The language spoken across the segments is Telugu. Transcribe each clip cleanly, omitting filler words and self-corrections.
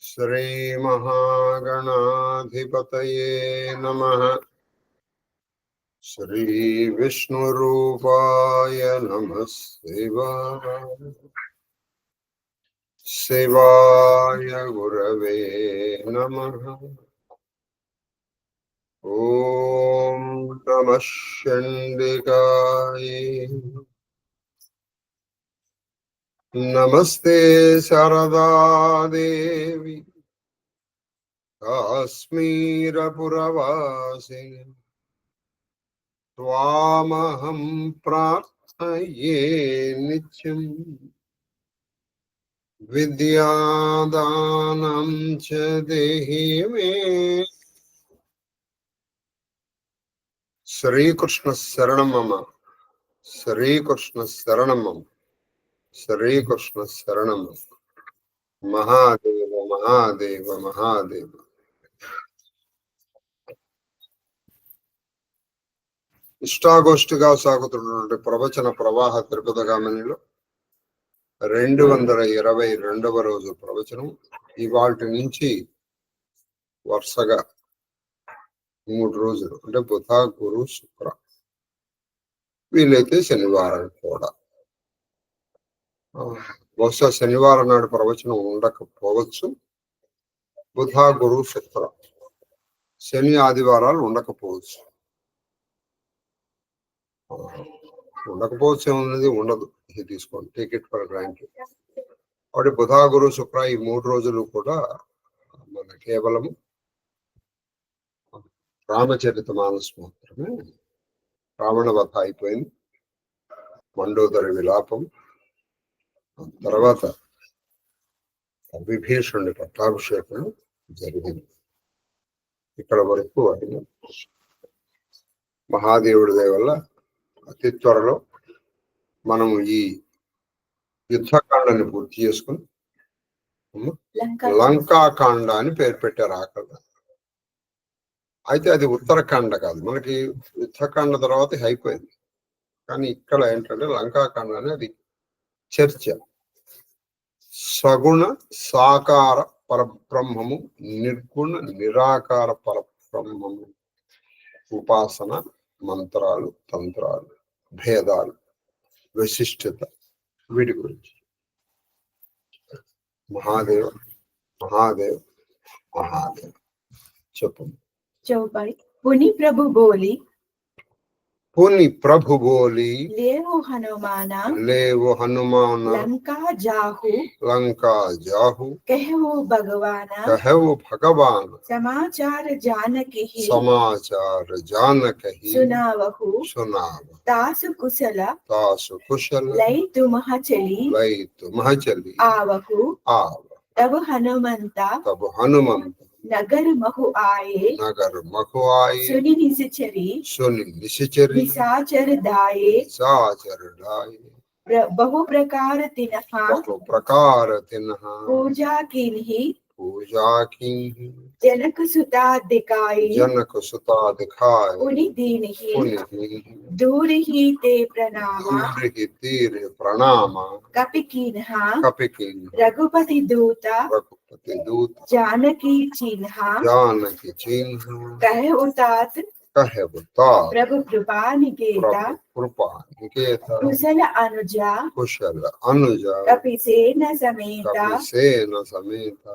శ్రీ మహాగణాధిపతయే నమః. శ్రీ విష్ణురూపాయ నమః. శివాయ గురవే నమః. ఓం నమః శండికాయ. నమస్తే శారదాదేవి కాశ్మీరపురవాసిని. త్వామహం ప్రార్థయే నిత్యం. విద్యాదానం చ దేహి మే. శ్రీకృష్ణ శరణం మమ. శ్రీకృష్ణ శరణం మమ. శ్రీకృష్ణ శరణం. మహాదేవ మహాదేవ మహాదేవ. ఇష్టాగోష్ఠిగా సాగుతున్నటువంటి ప్రవచన ప్రవాహ త్రిపదగామినిలో 222వ రోజు ప్రవచనం. ఇవాటి నుంచి వరుసగా 3 రోజులు, అంటే బుధ గురు శుక్ర, వీలైతే శనివారం కూడా. బహుశా శనివారం నాడు ప్రవచనం ఉండకపోవచ్చు. బుధ గురు శుక్ర, శని ఆదివారాలు ఉండకపోవచ్చు. ఉండకపోవచ్చు ఏమున్నది, ఉండదు. ఇది తీసుకోండి, టేక్ ఇట్ ఫర్ గ్రాంటెడ్. కాబట్టి బుధ గురు శుక్ర ఈ 3 రోజులు కూడా మన కేవలము రామచరిత మానస్ మాత్రమే. రావణ వధ అయిపోయింది, మండోదరి విలాపం, తర్వాత విభీషణుడి పట్టాభిషేకం జరిగింది. ఇక్కడ వరకు అయిన మహాదేవుడి దయ వల్ల అతి త్వరలో మనం ఈ యుద్ధకాండాన్ని పూర్తి చేసుకుని లంకాకాండ అని పేరు పెట్టారు ఆకలి. అయితే అది ఉత్తరకాండ కాదు, మనకి యుద్ధకాండ తర్వాత అయిపోయింది. కానీ ఇక్కడ ఏంటంటే లంకాకాండ అనేది చర్చ. సగుణ సాకార పరబ్రహ్మము, నిర్గుణ నిరాకార పరబ్రహ్మము, ఉపాసన, మంత్రాలు, తంత్రాలు, భేదాలు, విశిష్టత, వీటి గురించి. మహాదేవ మహాదేవ మహాదేవ. చెప్పండి. चौपाई। पुनि प्रभु बोली, पुनि प्रभु बोली, लेवो हनुमाना, लेवो हनुमाना, लंका जाहु, लंका जाहु, कहवो भगवाना, कहवो भगवान, समाचार जानकि ही, समाचार जानकहि, सुनावहु, सुनाव, तासु कुशल, लई तुमह चली, आवहु, तब हनुमंता, नगर महु आए, सुनि निशिचरी, निशाचर दाये, बहु प्रकार तिनहा, पूजा किन्हि, जनक सुता दिखाई, पुनि दीनहि, दूर ही ते प्रणामा, कपि कीन्हा, रघुपति दूता, जानकी चिन्हा, कहे उतात, प्रभु कृपा निकेता, कुशल अनुजा, कपि सेन समेता,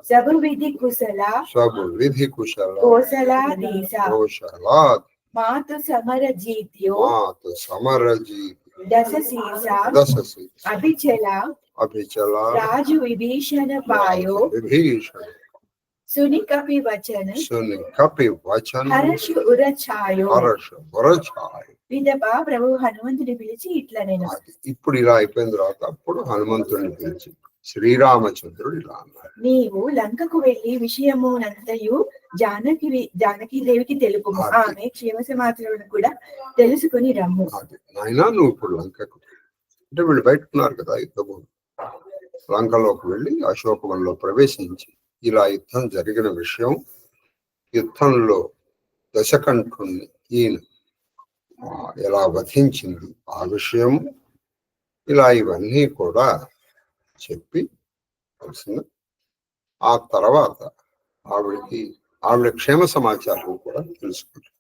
सब विधि कुशला, कौशला दीसा, मातु समर जीत्यो, दस सीसा, अभिचला, राजु विभीषण पायो, सुनि कपि वचन, हर्ष उरछायो. విధపా ప్రభు హనుమంతుని పిలిచి ఇట్లా, నేను ఇప్పుడు ఇలా అయిపోయిన తర్వాత అప్పుడు హనుమంతుడిని పిలిచి శ్రీరామచంద్రుడు ఇలా అన్నాడు, నీవు లంకకు వెళ్లి విషయమునంతయు జానకీదేవికి తెలుపు, ఆమె క్షేమ సమాచారాలను కూడా తెలుసుకుని రమ్ము. నాయనా నువ్వు ఇప్పుడు లంకకు, అంటే వీళ్ళు బయట ఉన్నారు కదా యుద్ధము, లంకలోకి వెళ్ళి అశోకవనంలో ప్రవేశించి ఇలా యుద్ధం జరిగిన విషయం, యుద్ధంలో దశకంఠుణ్ణి ఈయన ఎలా వధించింది ఆ విషయం, ఇలా ఇవన్నీ కూడా చెప్పి తెలిసింది. ఆ తర్వాత ఆవిడ క్షేమ సమాచారం కూడా తెలుసుకుంటాం.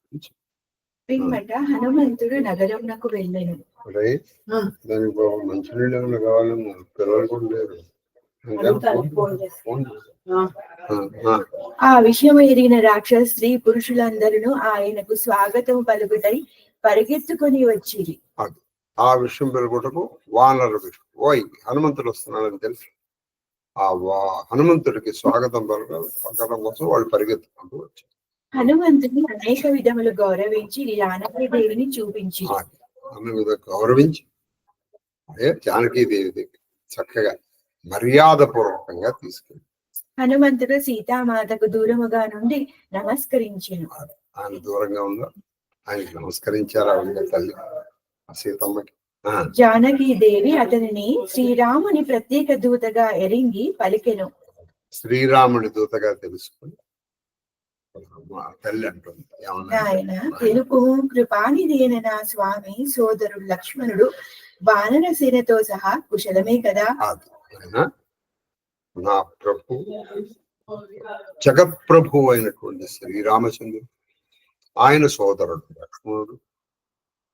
పిమ్మట హనుమంతుడు నగరమునకు వెళ్ళెను. అరే దానికి మంచినీళ్ళు ఏమైనా కావాలన్నా పిల్లలు కూడా లేరు. ఆ విషయం ఎరిగిన రాక్షస స్త్రీ పురుషులందరూ ఆయనకు స్వాగతం పలుకుటై పరిగెత్తుకొని వచ్చిరి. ఆ విషయం పెరుగుటకు వానరుడు ఓయ్ హనుమంతుడు వస్తున్నాడని తెలిసి ఆ హనుమంతుడికి స్వాగతం పలకడం కోసం వాళ్ళు పరిగెత్తుకుంటూ వచ్చారు. హనుమంతుని అనేక విధములు గౌరవించి జానకీదేవిని చూపించి అన్న విధంగా గౌరవించి అదే జానకీదేవి చక్కగా మర్యాదపూర్వకంగా తీసుకెళ్ళి హనుమంతుడు సీతామాతకు దూరముగా నుండి నమస్కరించాను. ఆయన దూరంగా ఉందో ఆయనకి నమస్కరించారు. ఆవిడ తల్లి సీతమ్మకి. జానకీదేవి అతనిని శ్రీరాముని ప్రత్యేక దూతగా ఎరింగి పలికెను. శ్రీరాముని దూతగా తెలుసుకుని తల్లి అంటుంది, ఆయన తెలుపు కృపానిదేన నా స్వామి సోదరుడు లక్ష్మణుడు వానర సేనతో సహా కుశలమే కదా. నా ప్రభు జగత్ప్రభు అయినటువంటి శ్రీరామచంద్రుడు, ఆయన సోదరుడు లక్ష్మణుడు,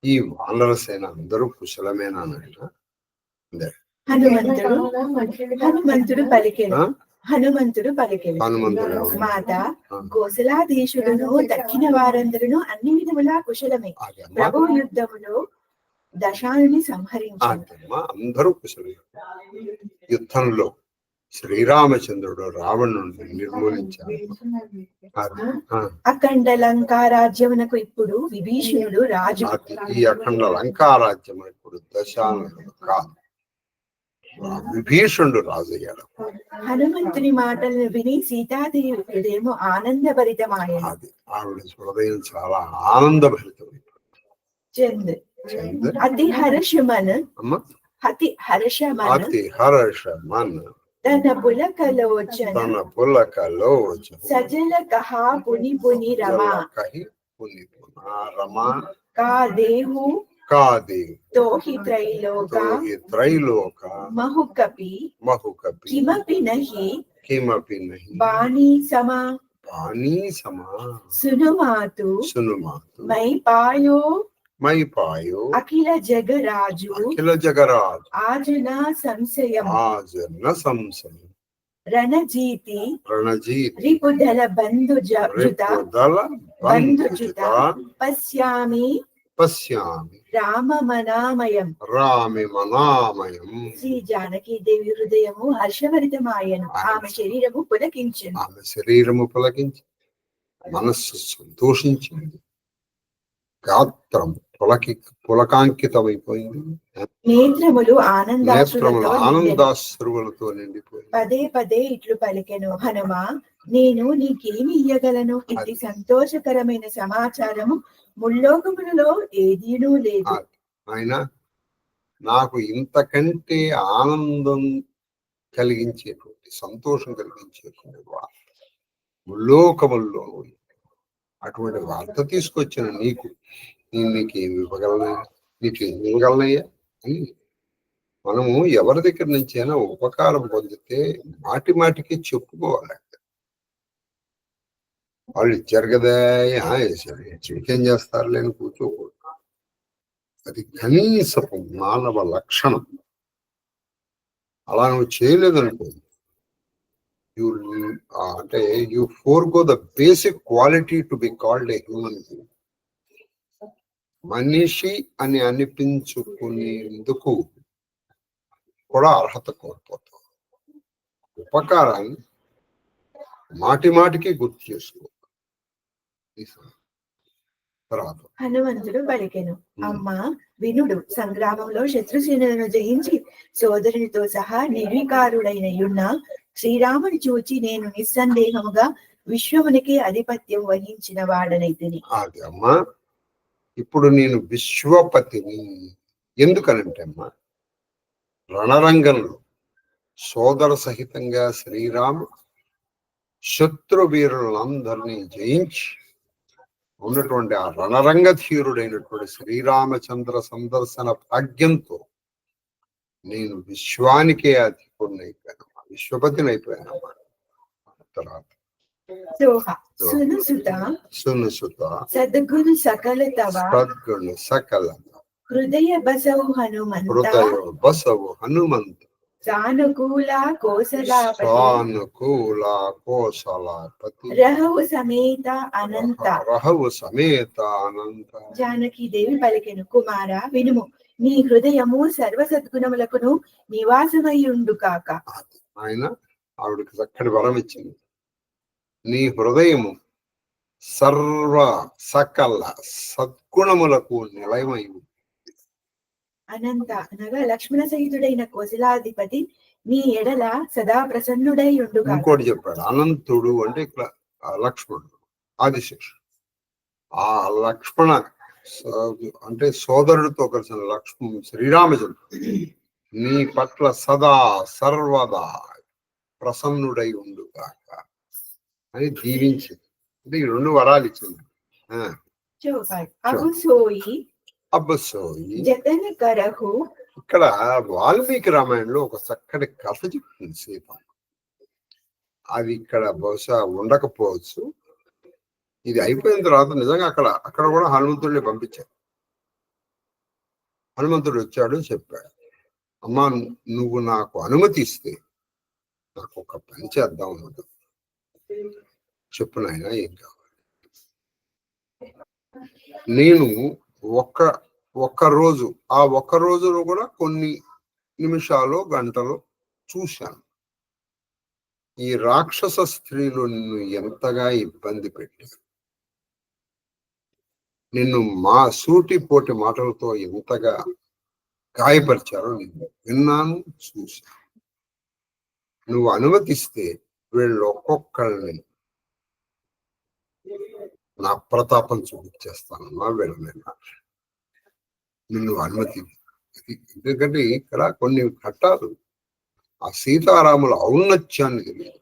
ఈ వానర సేన అందరూ కుశలమేనా నాయన? హనుమంతుడు పలికెను మాత కోసలాధీశుడును దక్కిన వారందరూ అన్ని విధములా కుశలమే. ప్రభు యుద్ధములో దశాన్ని సంహరించారు. అందరూ కుశలమే. యుద్ధంలో శ్రీరామచంద్రుడు రావణుని నిర్మూలించారు. అఖండ లంకారాజ్యమునకు ఇప్పుడు విభీషణుడు రాజు. ఈ అఖండ లంకారాజ్యం ఇప్పుడు దశాననుడు కాదు, విభీషణుడు రాజు అయ్యాడు. హనుమంతుని మాటలను విని సీతాదేవి హృదయము ఆనందభరితమాయను. ఆవిడ హృదయం చాలా ఆనందభరితమైంది. అతి హర్షమన్ తన పులకలోచన సజల కహా పుని పుని రమా కాదేహు తోహి త్రైలోక మహుకపి కిమపి నహి బాణీ సమా సునుమాతు మైపాయో అఖిల జగరాజు ఆజన సంశయం రణజీతి రిపుదల బంధుజుత పశ్యామి రామమనామయం. శ్రీ జానకీదేవి హృదయము హర్షభరితమాయను. ఆమె శరీరము పులకించి మనస్సు సంతోషించింది. గాత్రం పులకాంకితమైపోయింది. నేత్రములు ఆనందాశ్రువులతో నిండిపోయింది. పదే పదే ఇట్లు పలికెను, హనుమా నేను నీకేమి ఇయ్యగలను? ఇది సంతోషకరమైన సమాచారము ముల్లోకములలో ఏదీనూ లేదు. ఆయన నాకు ఇంతకంటే ఆనందం కలిగించేటువంటి, సంతోషం కలిగించేటువంటి వార్త ముల్లోకముల్లో అటువంటి వార్త తీసుకొచ్చిన నీకేమి ఇవ్వగలనయ్యా అని మనము ఎవరి దగ్గర నుంచి అయినా ఉపకారం పొందితే మాటి మాటికి చెప్పుకోవాలి. వాళ్ళు ఇచ్చారు కదా ఇంకేం చేస్తారు లేని కూర్చోకూడదు. అది కనీసపు మానవ లక్షణం. అలా నువ్వు చేయలేదనుకో, అంటే you forgo the basic quality to be called a human being. మనిషి అని అనిపించుకునేందుకు కూడా అర్హత కోల్పోతాం. ఉపకారాన్ని మాటి మాటికి గుర్తు చేసుకో. హనుమంతుడు పలికెను, అమ్మా వినుడు, సంగ్రామంలో శత్రుసేనలను జయించి సోదరునితో సహా నిర్వికారుడైన శ్రీరాముని చూచి నేను నిస్సందేహముగా విశ్వమునికి ఆధిపత్యం వహించిన వాడనైతిని. అది అమ్మా, ఇప్పుడు నేను విశ్వపతిని. ఎందుకనంటే అమ్మా, రణరంగంలో సోదర సహితంగా శ్రీరాముడు శత్రు వీరులందరినీ జయించి ఉన్నటువంటి ఆ రణరంగ ధీరుడైనటువంటి శ్రీరామచంద్ర సందర్శన భాగ్యంతో నేను విశ్వానికే అధికుడిని అయిపోయాను, విశ్వపతిని అయిపోయానమ్మా. తర్వాత సోహ సునుసుత సునుసుత సద్గురు సకల తవ సద్గుణ సకల హృదయ బసవు హనుమంత హృదయ బసవు హనుమంత సానుకూల కోసలాపతి సానుకూల కోసలాపతి రహవు సమేత అనంత రహవు సమేత అనంత. జానకి దేవి పలికెను, కుమార వినుము, నీ హృదయము సర్వ సద్గుణములకును నివాసమయ్యుండు కాక. ఆయన ఆవిడకి చక్కటి వరం ఇచ్చింది. నీ హృదయము సర్వ సకల సద్గుణములకు నిలయమై అనంత అనగా లక్ష్మణ సహితుడైన కోశలాధిపతి నీ ఎడల సదా ప్రసన్నుడై ఉండు. ఇంకోటి చెప్పాడు, అనంతుడు అంటే ఇక్కడ లక్ష్మణుడు ఆదిశేషుడు. ఆ లక్ష్మణ అంటే సోదరుడితో కలిసిన శ్రీరామచంద్రుడు నీ పట్ల సదా సర్వదా ప్రసన్నుడై ఉండు కాక అని దీవించింది. అంటే ఈ 2 వరాలు ఇచ్చింది. అబ్బసోయి జతన కరహు. ఇక్కడ వాల్మీకి రామాయణంలో ఒక చక్కటి కథ చెప్తుంది సీత. అది ఇక్కడ బహుశా ఉండకపోవచ్చు. ఇది అయిపోయిన తర్వాత నిజంగా అక్కడ కూడా హనుమంతుడిని పంపించారు. హనుమంతుడు వచ్చాడు, చెప్పాడు, అమ్మా నువ్వు నాకు అనుమతి ఇస్తే నాకు ఒక పని చేద్దాం అన్నది. చెప్పు నాయన, ఏం కావాలి? నేను ఒక్క రోజు, ఆ ఒక్క రోజులో కూడా కొన్ని నిమిషాలు గంటలు చూశాను. ఈ రాక్షస స్త్రీలు నిన్ను ఎంతగా ఇబ్బంది పెట్టారు, నిన్ను మా సూటిపోటి మాటలతో ఎంతగా గాయపరిచారో నేను విన్నాను, చూశాను. నువ్వు అనుమతిస్తే వీళ్ళు ఒక్కొక్కరిని నా ప్రతాపం చూపించేస్తానమ్మా వీళ్ళనైనా, నిన్ను అనుమతి. ఎందుకంటే ఇక్కడ కొన్ని ఘట్టాలు ఆ సీతారాముల ఔన్నత్యాన్ని తెలియదు.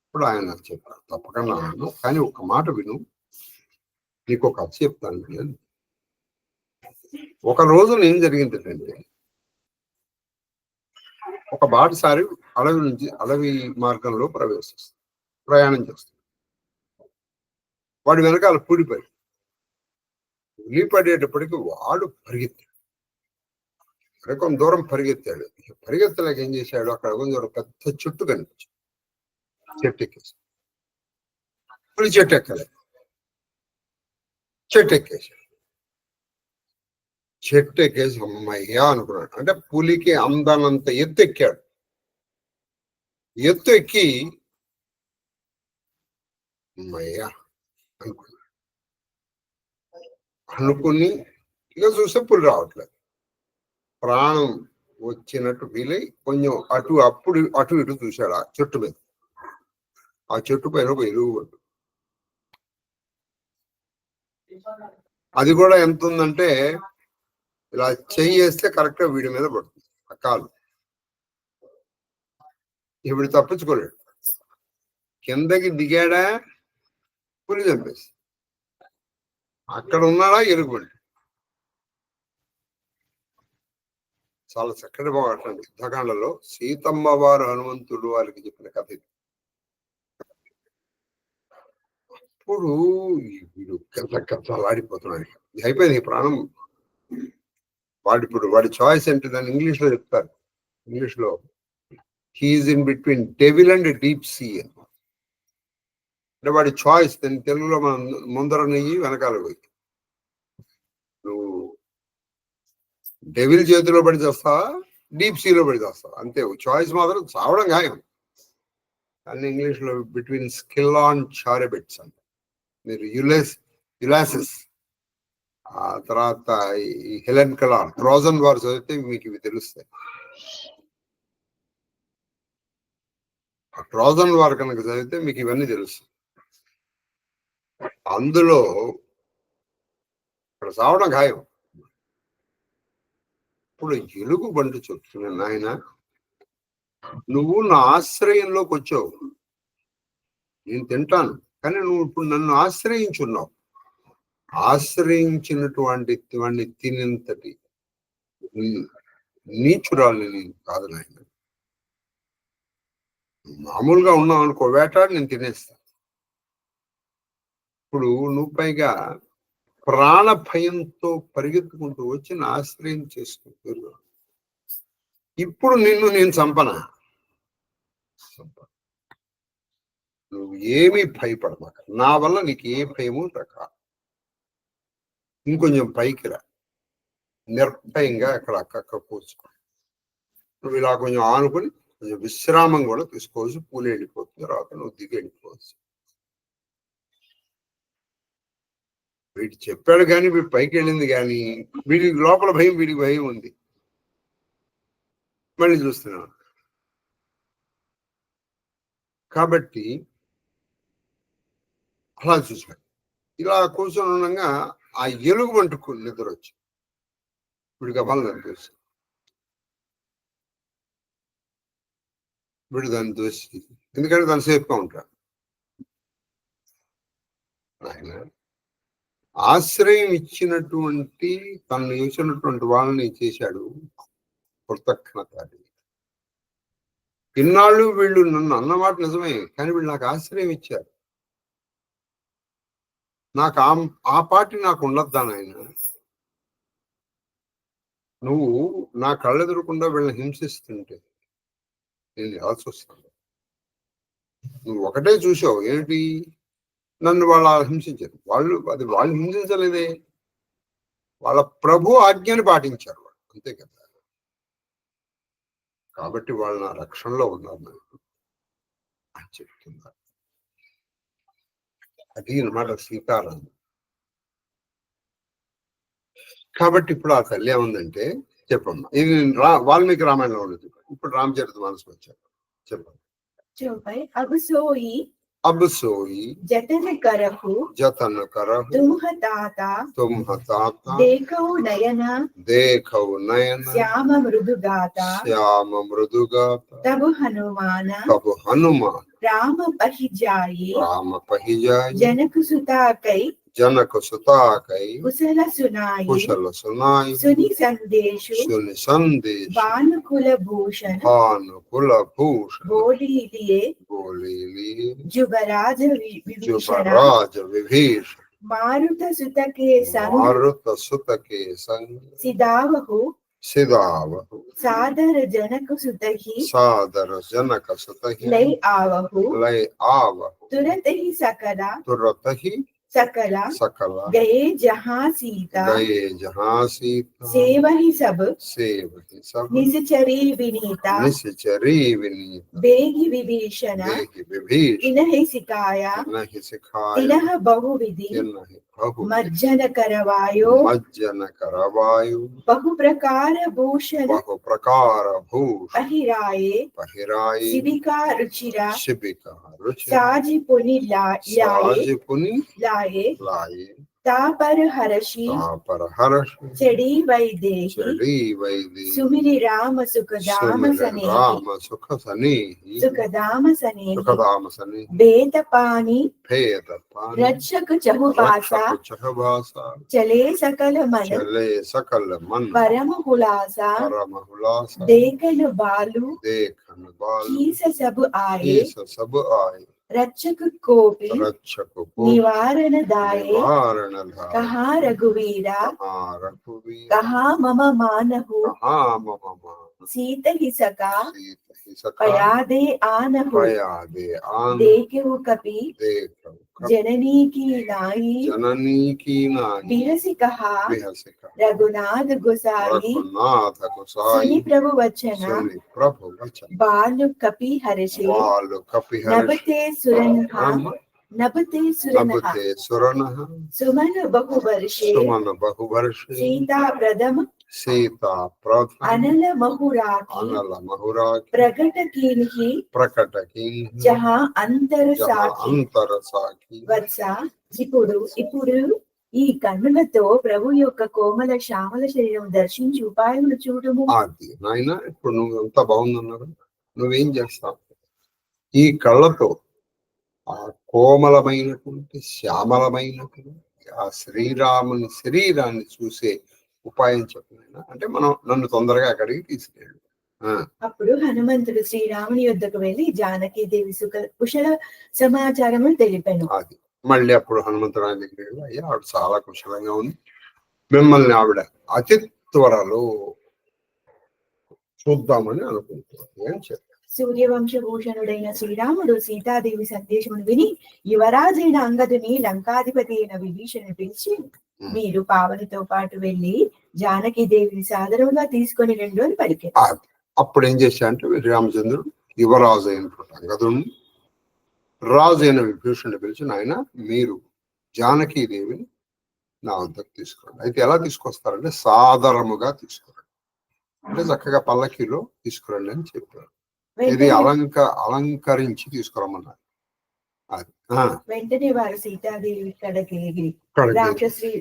ఇప్పుడు ఆయన చెప్పారు, తప్పకుండా అన్నాను, కానీ ఒక మాట విను, నీకు ఒక కథ చెప్తాను నేను. ఒక రోజున ఏం జరిగిందంటే, ఒక బాటసారి అడవి మార్గంలో ప్రయాణం చేస్తాడు. వాడి వెనకాల ఉలిపడేటప్పటికి వాడు పరిగెత్తాడు. కొంత దూరం పరిగెత్తాడు. పరిగెత్తలేక ఏం చేశాడు, అక్కడ కొంచెం పెద్ద చెట్టు కనిపించింది. చెట్టు ఎక్కేసి పులి చెట్టు ఎక్కలేదు, చెట్టు ఎక్కేసి అమ్మయ్యా అనుకున్నాడు. అంటే పులికి అందనంత ఎత్తు ఎక్కాడు. ఎత్తు ఎక్కి అమ్మయ్యా అనుకుని ఇక చూస్తే పులి రావట్లేదు. ప్రాణం వచ్చినట్టు వీలై కొంచెం అటు ఇటు చూశాడు. ఆ చెట్టు మీద, ఆ చెట్టు పైన ఒక ఎలుగు, అది కూడా ఎంత ఉందంటే ఇలా చెయ్యి వేస్తే కరెక్ట్ గా వీడి మీద పడుతుంది ఆ కాలు. ఇప్పుడు తప్పించుకోలేడు. కిందకి దిగాడా, పులి చంపేసి. అక్కడ ఉన్నాడా, ఎలుగుబండి. చాలా చక్కటి బాగుంటుంది యుద్ధకాండలో సీతమ్మ వారు హనుమంతుడు వారికి చెప్పిన కథ ఇది. అప్పుడు వీడు కథలాడిపోతున్నాడు. అయిపోయింది ప్రాణం. వాడి చాయిస్ అంటే దాన్ని ఇంగ్లీష్ లో చెప్తారు. ఇంగ్లీష్ లో he's in between devil and deep sea అని. అంటే వాడి చాయిస్. దాన్ని తెలుగులో మనం ముందర నెయ్యి వెనకాల పోయి, నువ్వు డెవిల్ చేతిలో పడి చేస్తావా, డీప్ సీలో పడి చేస్తావా, అంతే. చాయిస్ మాత్రం చావడం ఖాయం. కానీ ఇంగ్లీష్ లో బిట్వీన్ స్కిల్ ఆన్ చారెబెట్స్ అంటే, మీరు యులాసిస్, ఆ తర్వాత ఈ హెలెన్ కెలార్, ట్రోజన్ వార్ చదివితే మీకు ఇవి తెలుస్తాయి. ట్రోజన్ వార్ కనుక చదివితే మీకు ఇవన్నీ తెలుస్తాయి. అందులో ఇక్కడ చావడం ఖాయం. ఇప్పుడు ఎలుగు బంటు చెప్తున్నా, నాయన నువ్వు నా ఆశ్రయంలోకి వచ్చావు, నేను తింటాను, కానీ నువ్వు ఇప్పుడు నన్ను ఆశ్రయించున్నావు. ఆశ్రయించినటువంటి వాడిని తినేంతటి నీచురాల్ని నేను కాదు నాయన. మామూలుగా ఉన్నావు అనుకో, వేటాడి నేను తినేస్తా. ఇప్పుడు నువ్వు పైగా ప్రాణ భయంతో పరిగెత్తుకుంటూ వచ్చి నా ఆశ్రయం చేసుకుంటూ, ఇప్పుడు నిన్ను నేను చంపనా? నువ్వు ఏమీ భయపడమాక, నా వల్ల నీకు ఏ భయము రకా. ఇంకొంచెం పైకి రా, నిర్భయంగా అక్కడ అక్క కూర్చుకో. నువ్వు ఇలా కొంచెం ఆనుకొని కొంచెం విశ్రామం కూడా తీసుకోవచ్చు. పూలు వెళ్ళిపోతుంది, తర్వాత నువ్వు దిగి వెళ్ళిపోవచ్చు. వీడు చెప్పాడు కానీ వీడు పైకి వెళ్ళింది కానీ వీడికి లోపల భయం, వీడికి భయం ఉంది. మళ్ళీ చూస్తున్నాను. కాబట్టి అలా చూశాడు. ఇలా కూర్చొని ఉండగా ఆ ఎలుగు వంటుకు నిద్ర వచ్చి వీడికి అవ్వాలని అనిపిస్తుంది. వీడు దాన్ని దోసి, ఎందుకంటే దాని సేఫ్గా ఉంటాడు. ఆయన ఆశ్రయం ఇచ్చినటువంటి, తను ఇచ్చినటువంటి వాళ్ళని చేశాడు కృతజ్ఞత. ఇన్నాళ్ళు వీళ్ళు నన్ను అన్నమాట నిజమే, కానీ వీళ్ళు నాకు ఆశ్రయం ఇచ్చారు. నాకు ఆ పార్టీ నాకు ఉండద్దా నాయన? నువ్వు నా కళ్ళెదురకుండా వీళ్ళని హింసిస్తుంటే నేను ఎలా చూస్తాను? నువ్వు ఒకటే చూసావు ఏంటి? నన్ను వాళ్ళు హింసించారు. వాళ్ళు హింసించలేదే, వాళ్ళ ప్రభు ఆజ్ఞని పాటించారు వాళ్ళు, అంతే కదా. కాబట్టి వాళ్ళు నా రక్షణలో ఉన్నారు అని చెప్తున్నారు. అది అన్నమాట సీతారాం. కాబట్టి ఇప్పుడు ఆ తల్లి ఏముందంటే, చెప్పమ్మా, ఇది వాల్మీకి రామాయణంలో ఉండదు. ఇప్పుడు రామచరితమానస్ వచ్చారు, చెప్పండి. अब सोई जतन करहु तुम ताता देखौ नयन श्याम मृदुगाता तब हनुमान राम पहिजाये जनक सुता कई कुशल सुनाई सुनि संदेश भानुकुल भूषण बोली लिए जुबराज विभीषण मारुत सुत के संग सिदावहु सादर जनक सुतहि लय आवहु तुरत ही सकला गए जहाँ सीता सेवहि सब निश्चरी विनीता बेगी विभीषण इनहि सिखाया तिनह बहुविधि मज्जन करवायो बहु प्रकार भूषण पहिराए शिविका रुचिरा साजी पुनि लाए तापर हर्षि चढ़ी वैदेही सुमिरि राम सुखदाम सनेहि बेत पानी रक्षक चहुभाषा चले सकल मन परम हुलासा देखन बालू कीस सब आए रक्षक कोपी निवारण दाये कहाँ रघुवीरा कहाँ मम मानहु सीत ही सका पयादे आनहु देखहु कपि जननी की नाई बिहसी कहा रघुनाथ गोसाई सुनि प्रभु वचन बालु कपि हर्षे नभते सुरनहा सुमन बहुवर्षे सीता प्रथम अनल महुराखी प्रकट कीन्हि जहाँ अंतर साखी వత్స ఇప్పుడు ఈ కన్నులతో ప్రభు యొక్క కోమల శ్యామల శరీరం దర్శించి ఉపాయములు చూడము. అది నాయన, ఇప్పుడు నువ్వు ఎంత బాగుందన్నారు. నువ్వేం చేస్తావు? ఈ కళ్ళతో ఆ కోమలమైనటువంటి శ్యామలమైనటువంటి ఆ శ్రీరాముని శరీరాన్ని చూసే ఉపాయం చెప్పిన. అంటే నన్ను తొందరగా అక్కడికి తీసుకెళ్ళు. అప్పుడు హనుమంతుడు శ్రీరాముని యొద్దకు వెళ్లి జానకీదేవి కుశల సమాచారము తెలిపాను. అది మళ్ళీ అప్పుడు హనుమంతరాయన దగ్గర వెళ్ళి, అయ్యా ఆవిడ చాలా కుశలంగా ఉంది, మిమ్మల్ని ఆవిడ అతి త్వరలో చూద్దామని అనుకుంటున్నాను అని చెప్పారు. సూర్యవంశభూషణుడైన శ్రీరాముడు సీతాదేవి సందేశమును విని యువరాజైన అంగదుని లంకాధిపతి అయిన విభీషణుని పిలిచి, మీరు పావనితో పాటు వెళ్లి జానకీదేవిని సాదరంగా తీసుకొని రండు అని పలికారు. అప్పుడు ఏం చేశాడంటే రామచంద్రుడు యువరాజు అయినటువంటి అంగదుని, రాజు అయిన విభీషణుని పిలిచి, నాయన మీరు జానకీదేవిని నా వద్దకు తీసుకురండి. అయితే ఎలా తీసుకొస్తారంటే సాదరముగా తీసుకురండి, అంటే చక్కగా పల్లకీలో తీసుకురండి అని చెప్పారు. ఇది అలంకరించి తీసుకురమ్మన్నారు. వెంటనే వారు సీతాదేవి కడకి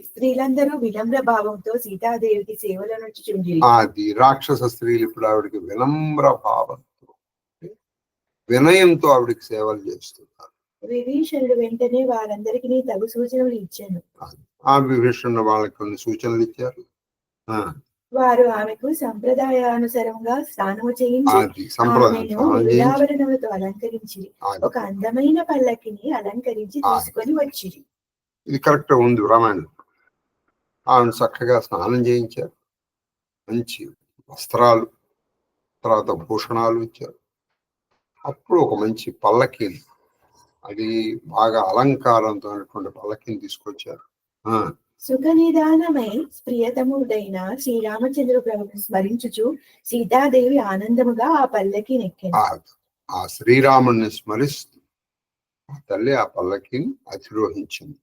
స్త్రీలందరూ వినమ్ర భావంతో సీతాదేవికి సేవల నుంచి చుండి. అది రాక్షస స్త్రీలు ఇప్పుడు ఆవిడకి వినమ్ర భావంతో, వినయంతో ఆవిడకి సేవలు చేస్తున్నారు. విభీషణుడు వెంటనే వారందరికీ తగు సూచనలు ఇచ్చాను. ఆ విభీషణుడు వాళ్ళకి కొన్ని సూచనలు ఇచ్చారు. వారు ఆమెకు సంప్రదాయానుసారంగా స్నానము చేయించి ఆభరణములతో అలంకరించి ఒక అందమైన పల్లకిని అలంకరించి తీసుకొని వచ్చిరి. ఇది కరెక్ట్ ఉంది రామాయణం. ఆమెను చక్కగా స్నానం చేయించారు, మంచి వస్త్రాలు, తర్వాత భూషణాలు ఇచ్చారు. అప్పుడు ఒక మంచి పల్లకీని, అది బాగా అలంకారంతో పల్లకీని తీసుకొచ్చారు. సుఖనిదానమై ప్రియతముడైన శ్రీరామచంద్ర ప్రభుని స్మరించుచు సీతాదేవి ఆనందముగా ఆ పల్లకి నెక్కింది. ఆ శ్రీరాముని స్మరిస్తూ ఆ తల్లి ఆ పల్లకిని అధిరోహించింది.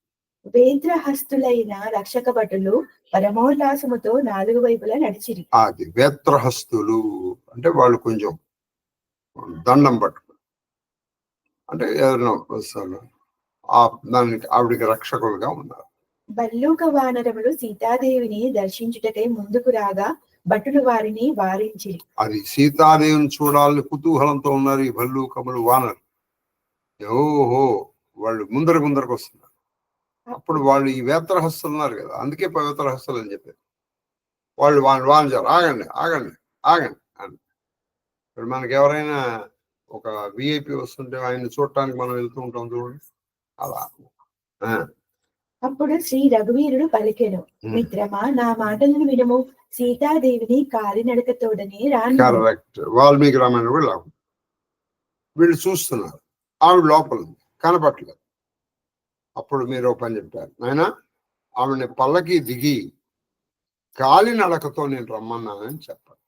వేత్రహస్తులైన రక్షక భటులు పరమోల్లాసముతో నాలుగు వైపులా నడిచిరి. అది వేత్రహస్తులు అంటే వాళ్ళు కొంచెం దండం పట్టుకుని, అంటే ఏదైనా దానికి ఆవిడికి రక్షకులుగా ఉన్నారు. భల్లూక వానరములు సీతాదేవిని దర్శించుటకై ముందుకు రాగా భటులు వారిని వారించి, అది సీతాదేవిని చూడాలని కుతూహలంతో ఉన్నారు ఈ భల్లూకములు వానరు. ఓహో, వాళ్ళు ముందరకు వస్తున్నారు. అప్పుడు వాళ్ళు ఈ వేత్రహస్తులు ఉన్నారు కదా, అందుకే పవిత్రహస్తులు అని చెప్పారు. వాళ్ళు వాంచారు, ఆగండి ఆగండి ఆగండి అని. ఇప్పుడు మనకి ఎవరైనా ఒక విఐపి వస్తుంటే ఆయన్ని చూడటానికి మనం వెళ్తూ ఉంటాం చూడండి, అలా. అప్పుడు శ్రీ రఘువీరుడు పలికెను, మిత్రమా నా మాటలను వినము, సీతాదేవిని కాలినడకతోడనే రాను. కరెక్ట్. వాల్మీకి రామాయణం కూడా లాభం. వీళ్ళు చూస్తున్నారు, ఆవిడ లోపల కనపట్లేదు. అప్పుడు మీరు ఒక పని చెప్పారు, నాయన ఆవిడని పల్లకి దిగి కాలినడకతో నేను రమ్మన్నానని చెప్పాను.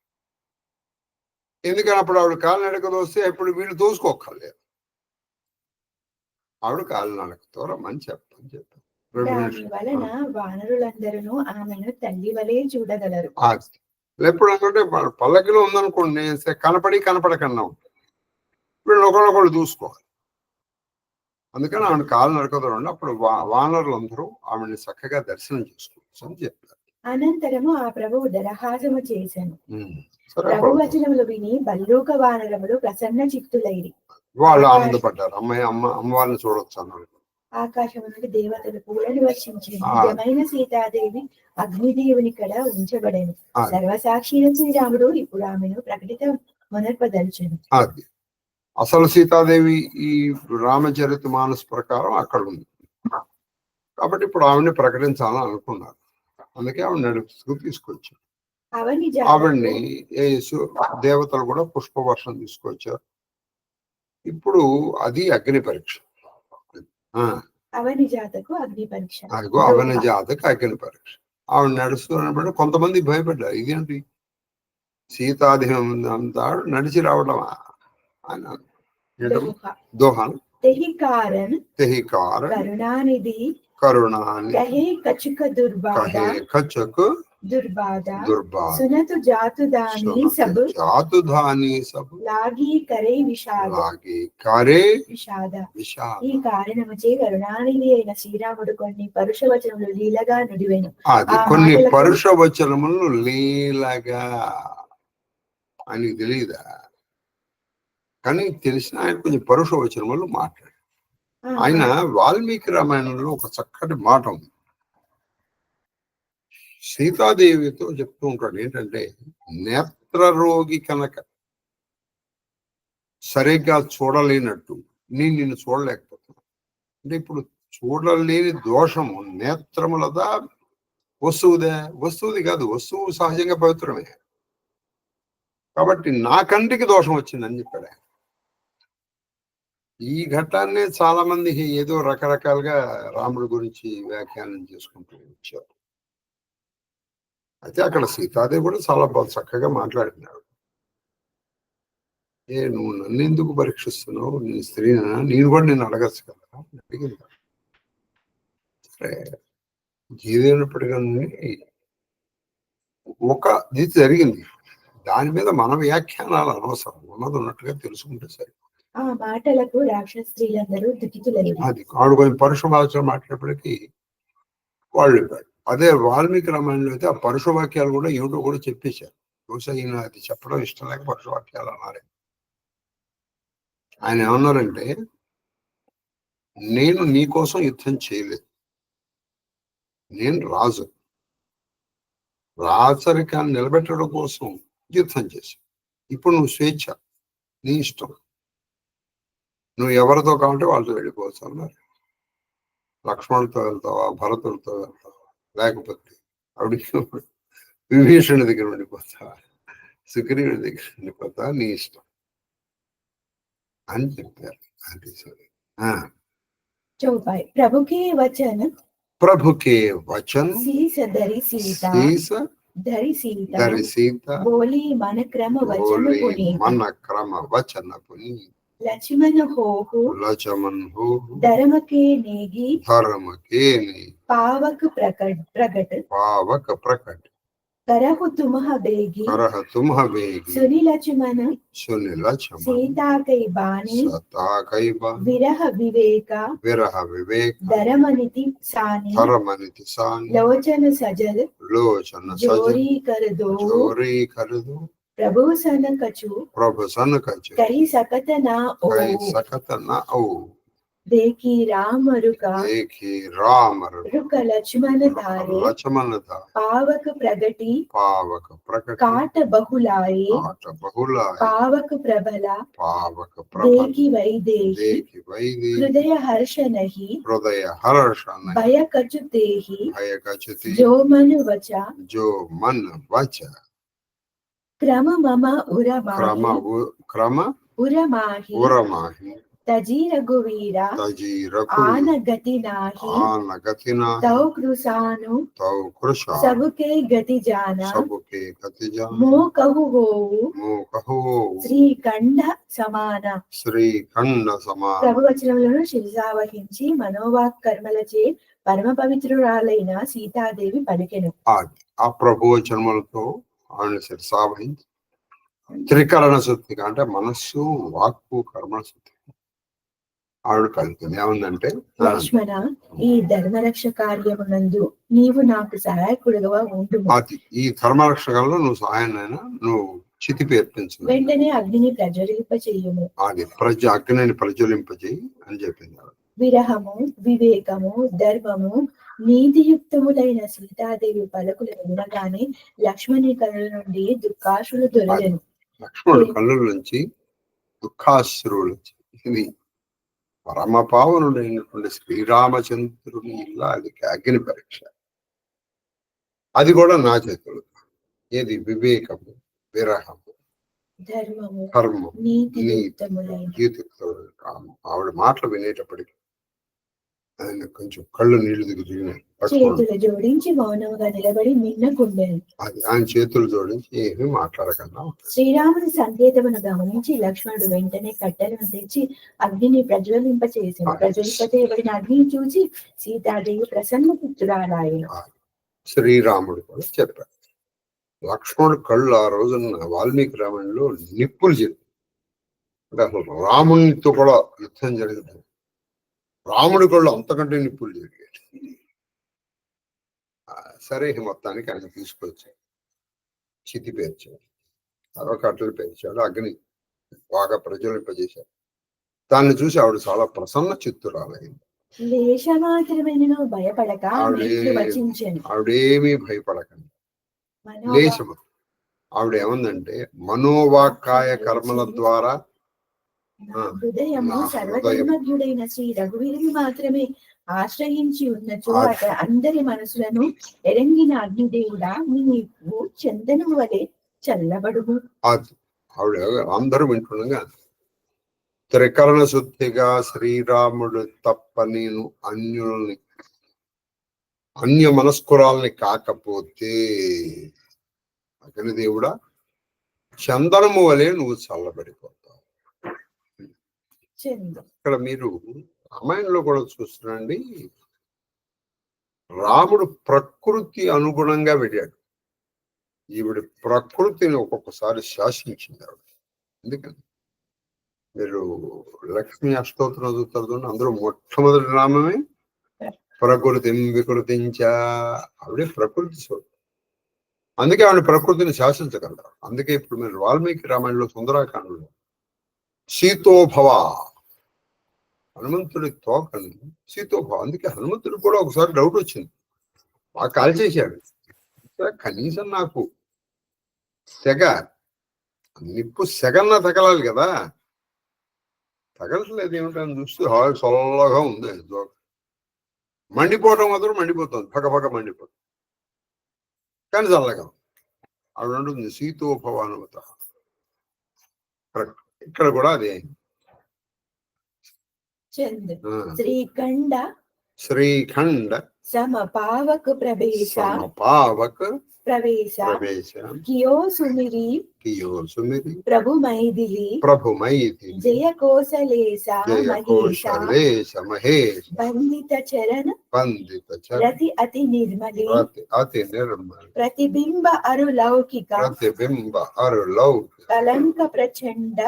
ఎందుకని అప్పుడు ఆవిడ కాలినడకతో వస్తే ఇప్పుడు వీళ్ళు తోసుకోక్కర్లేదు, ఆవిడ కాలినడకతో రమ్మని చెప్పని చెప్పాను. దాని వలన వానరులందరూ ఆమెను తల్లి వలె చూడగలరు. ఎప్పుడు అనుకుంటే పల్లకిలో ఉందనుకోండి, కనపడకన్నా వీళ్ళు ఒకళ్ళొకళ్ళు చూసుకోవాలి. అందుకని ఆవిడ కాలు నడకదండి. అప్పుడు వానరులందరూ ఆవిడని చక్కగా దర్శనం చేసుకోవచ్చు అని చెప్పారు. అనంతరము ఆ ప్రభువు దరహాసము చేశాను. ప్రభువచనములు విని భల్లూక వానరములు ప్రసన్న చిత్తులైరి. వాళ్ళు ఆనందపడ్డారు, అమ్మవారిని చూడొచ్చు అన్నారు. ఆకాశము నుండి దేవతలు పూలను వర్షించి నిజమైన సీతాదేవి అగ్నిదేవుని కడ ఉంచబడేను. సర్వసాక్షి శ్రీరాముడు ఇప్పుడు ఆమెను ప్రకటిత మొనర్పదల్చెను. అసలు సీతాదేవి ఈ రామచరిత మానస్ ప్రకారం అక్కడ ఉంది కాబట్టి ఇప్పుడు ఆవిడని ప్రకటించాలని అనుకున్నారు. అందుకే ఆవిడ నడుపుకు తీసుకొచ్చారు. ఆవిడ్ని దేవతలు కూడా పుష్పవర్షం తీసుకొచ్చారు. ఇప్పుడు అది అగ్ని పరీక్ష. అవని జాతకు అగ్ని పరీక్ష. అవని జాతకు అగ్ని పరీక్ష. ఆవిడ నడుస్తున్నప్పుడు కొంతమంది భయపడ్డారు, ఇదేంటి సీతాదేవి అంతా నడిచి రావడమా అని. దోహన్ కరుణానిధి కచుక दुर्बाधा सुनतु जातुदानी सब लागी करे విషాద. ఈ కారణముచే కరుణానిధి అయిన శ్రీరాముడు కొన్ని పరుషవచనములు లీలగా నుడివెను. కొన్ని పరుషవచనములు లీలగా అని తెలియదా, కానీ తెలిసిన ఆయన కొన్ని పరుషవచనములు మాట్లాడు. ఆయన వాల్మీకి రామాయణంలో ఒక చక్కటి మాట ఉంది. సీతాదేవితో చెప్తూ ఉంటాడు ఏంటంటే, నేత్రరోగి కనుక సరిగ్గా చూడలేనట్టు నేను నిన్ను చూడలేకపోతున్నా. అంటే ఇప్పుడు చూడలేని దోషము నేత్రములదా వస్తువుదే? వస్తువుది కాదు, వస్తువు సహజంగా పవిత్రమే. కాబట్టి నా కంటికి దోషం వచ్చిందని చెప్పాడు. ఈ ఘట్టాన్ని చాలా మంది ఏదో రకరకాలుగా రాముడి గురించి వ్యాఖ్యానం చేసుకుంటూ వచ్చారు. అయితే అక్కడ సీతాదేవి కూడా చాలా చక్కగా మాట్లాడినాడు. నువ్వు నన్ను ఎందుకు పరీక్షిస్తున్నావు? నీ స్త్రీనా? నేను కూడా నేను అడగచ్చు కదా, అడిగింది. సరే, ఏదైనప్పటికీ ఒక ఇది జరిగింది, దాని మీద మన వ్యాఖ్యానాలు అనవసరం, ఉన్నది ఉన్నట్టుగా తెలుసుకుంటే సరే. ఆ మాటలకు రాక్షస స్త్రీలందరూ దుఃఖితులయ్యారు. అది ఆవిడ కొంచెం పరుష భాష మాట్లాడేప్పటికీ వాళ్ళు చెప్పాడు. అదే వాల్మీకి రామాయణంలో అయితే ఆ పరుష వాక్యాలు కూడా ఏమిటో కూడా చెప్పేశారు. బహుశా ఈయన అది చెప్పడం ఇష్టం లేక పరుష వాక్యాలు అన్నారు. ఆయన ఏమన్నారంటే, నేను నీ కోసం యుద్ధం చేయలేదు, నేను రాజు, రాచరికాన్ని నిలబెట్టడం కోసం యుద్ధం చేశాను. ఇప్పుడు నువ్వు స్వేచ్ఛ, నీ ఇష్టం, నువ్వు ఎవరితో కావాలంటే వాళ్ళతో వెళ్ళిపోవచ్చు అన్నారు. లక్ష్మణుడితో వెళ్తావా, భరతుడితో వెళ్తావా, లేకపోతే ఆవిడ విభీషణుడి దగ్గర ఉండిపోతావా, సుగ్రీవుడి దగ్గర ఉండిపోతావా, నీ ఇష్టం అని చెప్పారు. అది సరే. ప్రభుకే వచన, ప్రభుకే వచన, సీస ధరి సీత, సీస ధరి సీత, ధరి సీత, బోలి మన క్రమ వచన పుని, మన క్రమ వచన పుని, లక్ష్మణ హోహు, లక్ష్మణ హోహు, ధర్మకే నేగి, ధర్మకే నేగి, पावक प्रकट, पावक प्रकट, करहु तुम्ह बेगी, करह तुम्ह बेगी, सुनि लक्ष्मण, सुनि लक्ष्मण, सीता कई बानी, सीता कई बानी, विरह विवेका, विरह विवेक, धर्मनिति सानी, धर्मनिति सानी, लोचन सजल, लोचन सजल, जोरी कर दो, जोरी कर दो, प्रभु सन कछु, प्रभु सन कछु, कई सकत ना ओ, कई सकत न ओ, देखी राम रुका, देखी राम रुक लक्ष्मण धारे, लक्ष्मण धारे, पावक प्रगति, पावक प्रकट, काट बहुलाए, काट बहुलाए, पावक प्रबला, पावक प्रबल, देखी वैदेही, देखी वैदेही, हृदय हर्ष नहीं, हृदय हर्ष नहीं, भय कचुतेहि, भय कचुति, जो मन वचा, जो मन वचा, क्रम मम क्रम उरमाहि, उरमाहि, तजी रघुवीरा, तजी आन रघुवीर, गति नाही, आन गति नाही, तौ कृसानु, तौ कृशा, सबके गति जाना, सबके गति जान, मोह कहु होऊ, मोह कहु శ్రీ కంఠ సమాన, శ్రీ ఖండ సమాన. ప్రభు వచనములను శిరసావహించి మనోవాక్ కర్మలచే పరమ పవిత్రురాలైన సీతాదేవి పలికెను. ఆ ప్రభు వచనములతో ఆవిడ శిరసావహించి త్రికరణ శుద్ధిగా అంటే మనస్సు, వాక్కు, కర్మ శుద్ధి ఆవిడ పలికింది. ఏముందంటే, లక్ష్మణ, ఈ ధర్మరక్ష కార్యమునందు నీవు నాకు సహాయకుడుగా ఉండు. ఈ ధర్మరక్షకంలో నువ్వు సహాయాన్నైనా నువ్వు చితి పేర్పించు, వెంటనే అగ్నిని ప్రజ్వలింప చెయ్యుము, అది అగ్నిని ప్రజ్వలింపజేయి అని చెప్పింది. విరహము, వివేకము, ధర్మము, నీతియుక్తములైన సీతాదేవి పలుకులు వినగానే లక్ష్మణి కళ్ళ నుండి దుఃఖాశ్రులు దొరలను. లక్ష్మణుడి కళ్ళ నుంచి దుఃఖాశ్రువులు. ఇది పరమ పావనుడైనటువంటి శ్రీరామచంద్రుని ఇల్లాలికి అగ్ని పరీక్ష. అది కూడా నా చేతులు. ఏది? వివేకము, విరహము, ధర్మము, ధర్మము, నీతియుక్తములైన. ఆవిడ మాటలు వినేటప్పటికి ఆయన కొంచెం కళ్ళు నీళ్లు దిగుతున్నాయి. చేతులు జోడించి మౌనంగా నిలబడి మిన్నకుండెను. అది ఆయన చేతులు జోడించి ఏమీ మాట్లాడకన్నా. శ్రీరాముని సంకేతమును గమనించి లక్ష్మణుడు వెంటనే కట్టెలను తెచ్చి అగ్నిని ప్రజ్వలింపచేసి ప్రజ్వలింపచేయబడిన అగ్నిని చూసి సీతాదేవి ప్రసన్న పుత్రురాలాయెను. శ్రీరాముడు కూడా చెప్పారు. లక్ష్మణుడు కళ్ళు ఆ రోజున వాల్మీకి రామాయణంలో నిప్పులు చెప్పి, అంటే అసలు రామునితో కూడా యుద్ధం జరిగింది. రాముడి కళ్ళు అంతకంటే నిప్పులు జరిగాయి. సరే, మొత్తానికి ఆయన తీసుకొచ్చి చితి పేర్చాడు, కట్టెలు పేర్చాడు, అగ్ని బాగా ప్రజ్వలింపజేశాడు. దాన్ని చూసి ఆవిడ చాలా ప్రసన్న చిత్తురాలైంది. ఆవిడేమీ భయపడకండి. లేశము. ఆవిడ ఏమందంటే, మనోవాక్కాయ కర్మల ద్వారా నా హృదయము నా హృదయం సర్వధర్మజ్ఞుడైన శ్రీ రఘువీరుని మాత్రమే ఆశ్రయించి ఉన్నచో అందరి మనసులను ఎరంగిన అగ్నిదేవుడా నీవు చందనము వలె చల్లబడుము. అది ఆవిడ అందరూ వింటుండగా త్రికరణ శుద్ధిగా శ్రీరాముడు తప్ప నేను అన్య మనస్కురాల్ని కాకపోతే అగ్నిదేవుడా చందనము వలె నువ్వు చల్లబడిపోతావు. ఇక్కడ మీరు రామాయణంలో కూడా చూస్తున్నాండి, రాముడు ప్రకృతి అనుగుణంగా వెళ్ళాడు. ఈవిడ ప్రకృతిని ఒక్కొక్కసారి శాసించింది ఆవిడ. ఎందుకని మీరు లక్ష్మీ అష్టోత్తరం చదువుతారు, అందులో మొట్టమొదటి నామమే ప్రకృతి వికృతించ. ఆవిడే ప్రకృతి స్వరూపం. అందుకే ఆవిడ ప్రకృతిని శాసించగలరు. అందుకే ఇప్పుడు మీరు వాల్మీకి రామాయణంలో సుందరాకాండలో సీతోభవ, హనుమంతుడి తోకని సీతోభవ. అందుకే హనుమంతుడికి కూడా ఒకసారి డౌట్ వచ్చింది, బాగా కాల్చేశాడు. కనీసం నాకు నిప్పు సెగన్నా తగలాలి కదా, తగలట్లేదు ఏమిటని చూస్తే చల్లగా ఉంది. మండిపోవటం మాత్రం మండిపోతుంది, పక్క మండిపోతుంది, కానీ చల్లగా ఆవిడ ఉంటుంది సీతోభవ అనుమత. ఇక్కడ కూడా అదే శ్రీఖండ సమపావక ప్రవేశ కియో సుమిరి ప్రభు మైథిలి జయ కోసలేశ మహేశ బంధిత చరణ రతి అతి నిర్మలి ప్రతిబింబ అరులౌకిక కళంక ప్రచండ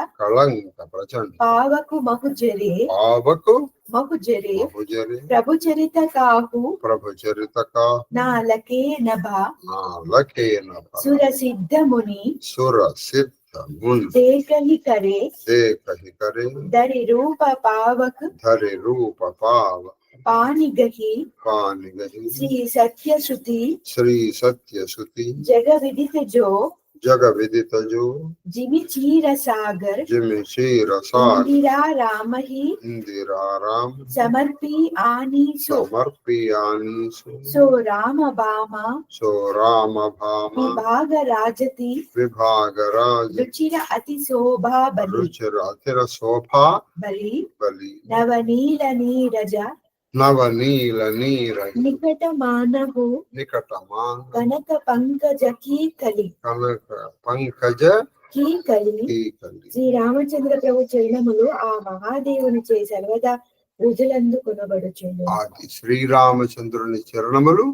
పావకు మహుజరే ప్రభు చరిత కాహు నాలకే నభ సుర సిద్ధ ముని దేకహి కరే దరి రూప పావక పానిగహి శ్రీ సత్యశ్రుతి జగ విదిత జో జిమి చీర సాగర్ ఇందిరా రామహి సమర్పి ఆనీసు సో రామ భామ విభాగ రాజతి రుచిర అతి శోభా బలి నవనీల నీరజ నికట మానవు కనక పంకజ కీకలి శ్రీ రామచంద్ర ప్రభు చరణములు ఆ మహాదేవుని చే సర్వదా రుజులందుకొనబడుచుండు. శ్రీరామచంద్రుని చరణములు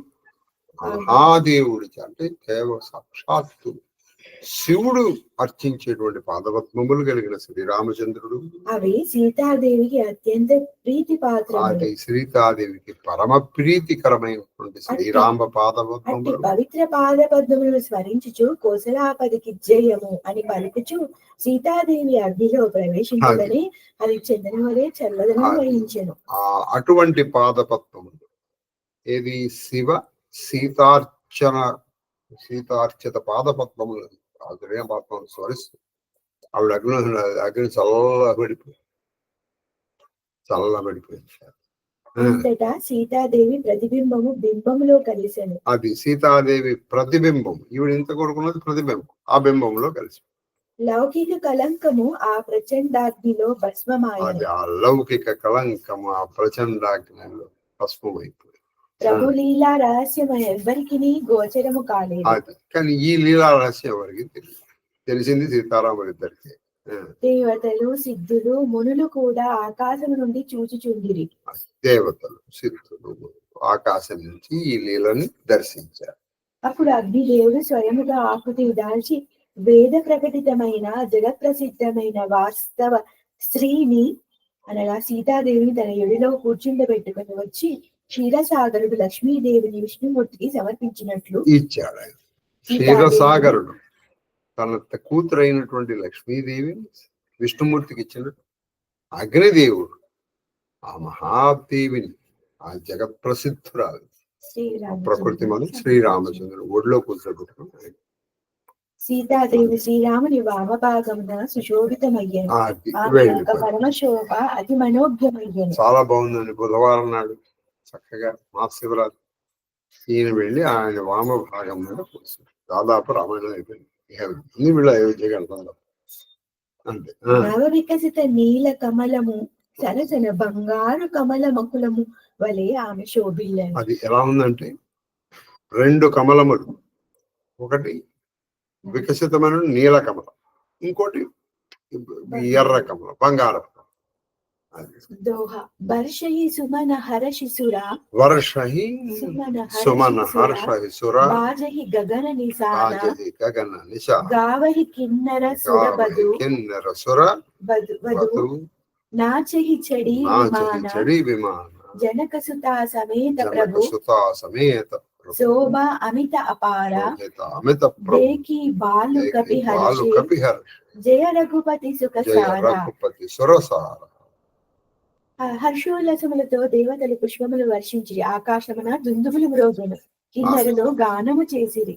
మహాదేవుడి అంటే కేవల సాక్షాత్తు శివుడు అర్చించేటువంటి పాదపద్మములు కలిగిన శ్రీరామచంద్రుడు. అవి సీతాదేవికి అత్యంత ప్రీతి పాత్ర. అది సీతాదేవికి పరమ ప్రీతికరమైనటువంటి శ్రీరామ పాదపద్మములు. పవిత్ర పాదపద్మములను స్మరించుచు కోసలాపదికి జయము అని పలుకుచు సీతాదేవి అగ్నిలో ప్రవేశించదని అది చందన వలె చల్లదనం వహించెను. అటువంటి పాదపద్మములు ఏది శివ సీతార్చిత పాదపద్మములు ఆగ్నేయ పాత్మను స్మరిస్తూ ఆవిడ అగ్ని చల్లబడిపోయింది. అంతటా సీతాదేవి ప్రతిబింబము బింబములో కలిసెను. అది సీతాదేవి ప్రతిబింబం, ఈవిడ ఇంత కొడుకున్నది ప్రతిబింబం, ఆ బింబంలో కలిసి లౌకిక కలంకము ఆ ప్రచండాగ్నిలో భస్మమాయెను. అది ఆ లౌకిక కలంకము ఆ ప్రచండాగ్నిలో భస్మమైపోయింది. ప్రభు లీలా రహస్యం ఎవరికి గోచరము కాలేదు. కానీ ఈ లీలా రహస్యం ఎవరికి తెలిసింది సీతారాములిద్దరికి. దేవతలు సిద్ధులు మునులు కూడా ఆకాశం నుండి చూచుచుండిరి. దేవతలు సిద్ధులు ఆకాశం నుంచి ఈ లీలని దర్శించారు. అప్పుడు అగ్నిదేవుడు స్వయముగా ఆకృతి దాల్చి వేద ప్రకటితమైన జగత్ప్రసిద్ధమైన వాస్తవ స్త్రీని అనగా సీతాదేవిని తన ఎడిలో కూర్చుండబెట్టుకుని వచ్చి క్షీరసాగరుడు లక్ష్మీదేవిని విష్ణుమూర్తికి సమర్పించినట్లు ఇచ్చాడు. ఆయన క్షీరసాగరుడు తన కూతురైనటువంటి లక్ష్మీదేవిని విష్ణుమూర్తికి ఇచ్చినట్టు అగ్నిదేవుడు ఆ మహాదేవిని ఆ జగత్ ప్రసిద్ధురాలు ప్రకృతి మనం శ్రీరామచంద్రుడు ఒడిలో కూర్చోబెట్టుకుని సీతాదేవి శ్రీరాముని వామభాగమున సుశోభితమయ్యను. అది ఆమె యొక్క వెళ్ళిపోయి పరమశోభ అతి మనోజ్ఞమయ్యను. చాలా బాగుందండి. బుధవారం నాడు చక్కగా మహాశివరాత్రి ఈయన వెళ్ళి ఆయన వామ భాగం మీద కూర్చుంది. దాదాపు రామాయణం అయిపోయింది. ఇక అన్ని వీళ్ళు అయోధ్యకి వెళ్తారు అంతే. నవ వికసిత నీల కమలము సరసన బంగారు కమల మకులము వలె ఆమె శోభిల్లను. అది ఎలా ఉందంటే 2 కమలములు, ఒకటి వికసితమైన నీల కమలం, ఇంకోటి ఎర్ర కమలం, బంగారం. దోహ వర్షహి సుమన హర్షిసురా వర్షహి సుమన హర్షిసుర బాజహి గగన నిశాన రాజహి గగన నిశా గావహి కిన్నర సుర బదు కిన్నెర సుర వధు నాచహి చెడి విమాన చెడి విమాన జనక సుతా సమేత ప్రభు సుతా సమేత శోభ అమిత అపార అమిత దేకి బాలు కపి హర్షి జయ రఘుపతి సుఖ సార. రఘుపతి సురసార. హర్షోల్లాసములతో దేవతలు పుష్పములు వర్షించి ఆకాశమున దుందుములు మ్రోగెను. కిన్నెరలో గానము చేసిరి.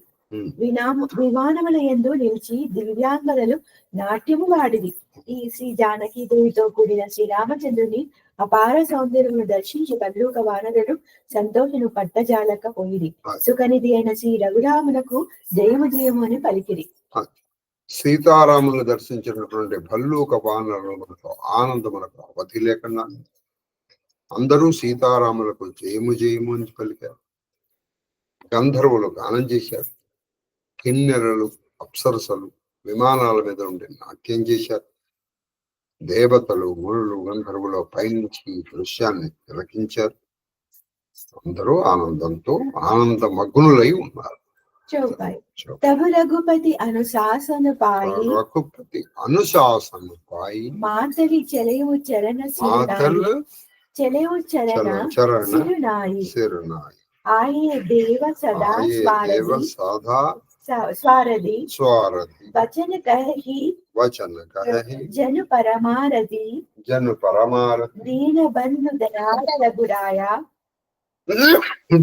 విమానముల యందు నిలిచి దివ్యాంగనలు నాట్యము వాడిది. ఈ శ్రీ జానకి దేవితో కూడిన శ్రీరామచంద్రుని అపార సౌందర్యమును దర్శించి పల్లూక వానరుడు సంతోషను పట్టజాలక పోయిరి. సుఖనిధి అయిన శ్రీ రఘురామునకు జయము జయము అని పలికిరి. సీతారాములను దర్శించినటువంటి భల్లూక వానరులతో ఆనందమునకు అవధి లేకుండా అందరూ సీతారాములకు జయము జయము అని పలికారు. గంధర్వులు గానం చేశారు. కిన్నెరలు, అప్సరసలు విమానాల మీద ఉండి నాట్యం చేశారు. దేవతలు, మునులు, గంధర్వులు పైనుంచి దృశ్యాన్ని తిలకించారు. అందరూ ఆనందంతో ఆనందమగ్నులై ఉన్నారు. తబు రఘుపతి అనుశాసన పాయి రఘుపతి అనుశాసన పాయి మాతలి చెలయు చరణ చెలయు చరణ సిరునాయి సిరునాయి ఆయే దేవ సదా స్వారది వచన కహి జను పరమారది దీన బంధు దయాల రఘురాయ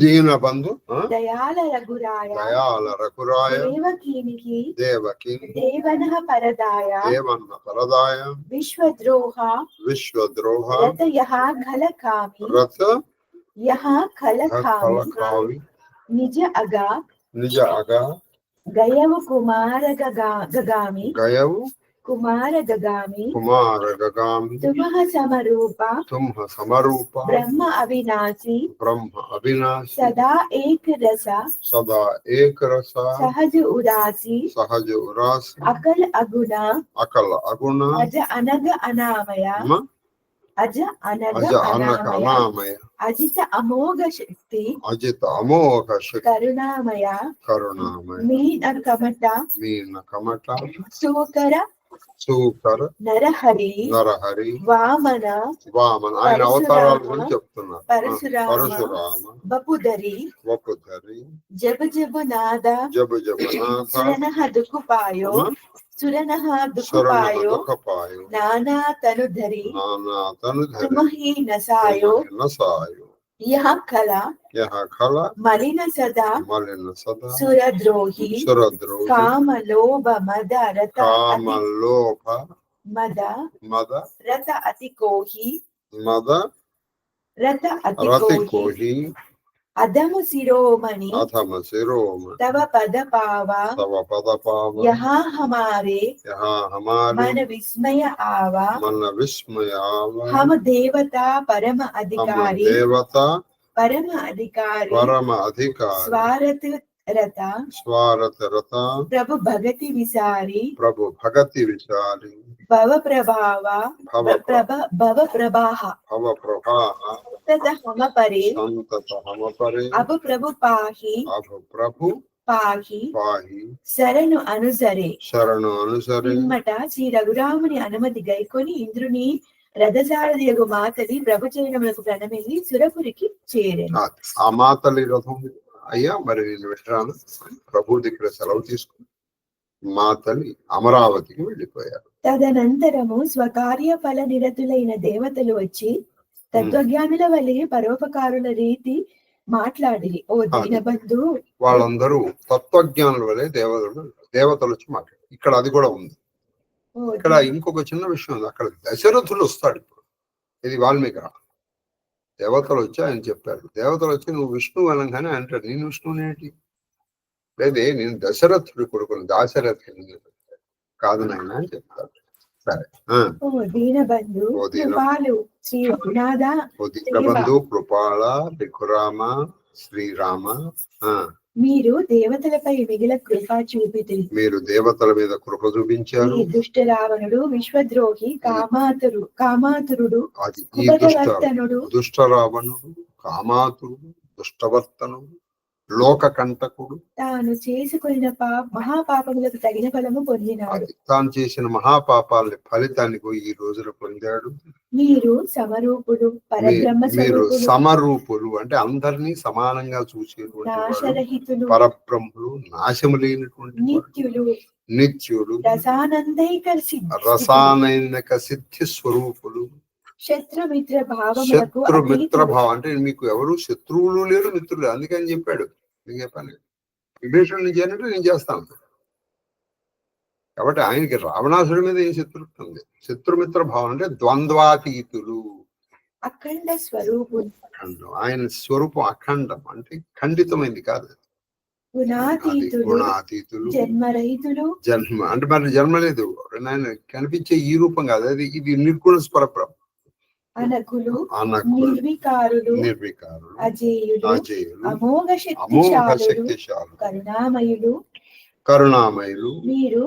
దీన బంధు దయాల రఘురాయ దేవకీనికి దేవన పరదాయ విశ్వద్రోహ రత యహ ఖలకామి నిజ అగా గయవు కుమార గగామి కుమార గగామి తుమః సమరూప బ్రహ్మ అవినాశి సదా ఏక రస సహజ ఉదాసి అకల్ అగుణ అజ అనగ అనామయ అజిత అమోఘ శక్తి కరుణామయ మీన కమట సూకర నరహరి వామన ఆయన అవతారాల గురించి చెప్తున్నారు. పరశురామ బపుదరి జబ నాద సురనః దుఃఖపాయో నానా తనుధరి తుమహి నసాయో యహ ఖల మలిన సదా సురద్రోహి కామలోభ మద రత అతికోహి అధమ శిరోమణి తవ పద పావా యహా హమారే మన విస్మయ ఆవా హమ దేవతా పరమ అధికారి స్వారత రత ప్రభు భగతి విసారి భవ ప్రభాహ హమ పరే అభు ప్రభు పాహి శరణు అనుసరే ఇమ్మట శ్రీ రఘురాముని అనుమతి గైకొని ఇంద్రుని రథసారథియగు మాతలి ప్రభుచరణములకు ప్రణమిల్లి సురపురికి చేరెను. ఆ మాతలి రథం అయ్యా మరి నేను వింటాను. ప్రభు దగ్గర సెలవు తీసుకుని మాతలి అమరావతికి వెళ్ళిపోయారు. తదనంతరము స్వకార్య ఫల నిరతులైన దేవతలు వచ్చి తత్వజ్ఞానుల వలె పరోపకారుల రీతి మాట్లాడి ఓ దీనబంధు వాళ్ళందరూ తత్వజ్ఞానుల వలె దేవతలు వచ్చి మాట్లాడారు. ఇక్కడ అది కూడా ఉంది. ఇక్కడ ఇంకొక చిన్న విషయం ఉంది. అక్కడ దశరథుడు వస్తాడు. ఇప్పుడు ఇది వాల్మీకి రా దేవతలు వచ్చి ఆయన చెప్పారు. దేవతలు వచ్చి నువ్వు విష్ణువు అనగానే అంటాడు, నేను విష్ణువునేంటి, లేదే నేను దశరథుడి కొడుకుని దాశరథుని కాదు నాయన అని చెప్తాడు. సరే దీనబంధు కృపాళ రఘురామ శ్రీరామ మీరు దేవతలపై మిగిలిన కృప చూపితే మీరు దేవతల మీద కృప చూపించారు. దుష్ట రావణుడు విశ్వద్రోహి కామాతురుడు దుష్ట రావణుడు కామాతురుడు దుష్టవర్తనుడు లోక కంటకుడు తాను చేసుకున్న మహాపాపములకు తగిన ఫలము పొందినాడు. తాను చేసిన మహాపాపాలని ఫలితాన్ని ఈ రోజున పొందాడు. మీరు సమరూపుడు మీరు సమరూపులు అంటే అందరినీ సమానంగా చూసేటువంటి పరబ్రహ్ములు, నాశము లేనటువంటి నిత్యులు రసానైక సిద్ధి స్వరూపులు. శత్రుమిత్ర భావం అంటే మీకు ఎవరు శత్రువులు లేరు, మిత్రులు. అందుకని చెప్పాడు, నేను చెప్పాను విభీషణుడు నుంచి అంటే నేను చేస్తాను. కాబట్టి ఆయనకి రావణాసుడి మీద ఏం శత్రుత్వం ఉంది. శత్రుమిత్ర భావం అంటే ద్వంద్వాతీతులు, అఖండ స్వరూపులు. ఆయన స్వరూపం అఖండం అంటే ఖండితమైంది కాదు. గుణాతీతులు జన్మ అంటే మరి జన్మ లేదు, ఆయన కనిపించే ఈ రూపం కాదు, అది ఇది నిర్గుణ పరబ్రహ్మ. అనకులు నిర్వికారులు అజేయులు అమోఘ శక్తిశాలు కరుణామయులు. మీరు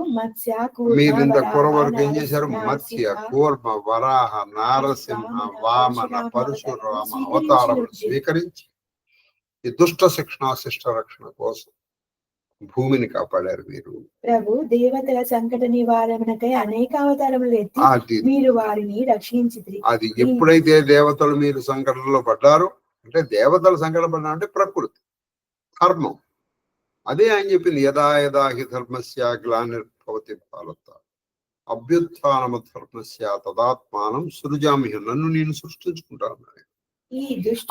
మీరు ఇంత కూర వరకు ఏం చేశారు? మత్స్య కూర్మ వరాహ నారసింహ వామన పరశురామ అవతారములు స్వీకరించి ఈ దుష్ట శిక్షణ శిష్ట రక్షణ కోసం భూమిని కాపాడారు. మీరు ప్రభు దేవతల సంకట నివారణకై అనేక అవతారములు ఎత్తి మీరు వారిని రక్షించిరి. అది ఎప్పుడైతే దేవతలు మీరు సంకటంలో పడ్డారో అంటే దేవతలు సంకటం పడ్డా అంటే ప్రకృతి ధర్మం. అదే ఆయన చెప్పింది, యదా యదా హి ధర్మస్య గ్లానిర్భవతి భారత అభ్యుత్థానము ధర్మస్య తదాత్మానం సృజామి, నన్ను నేను సృష్టించుకుంటాను.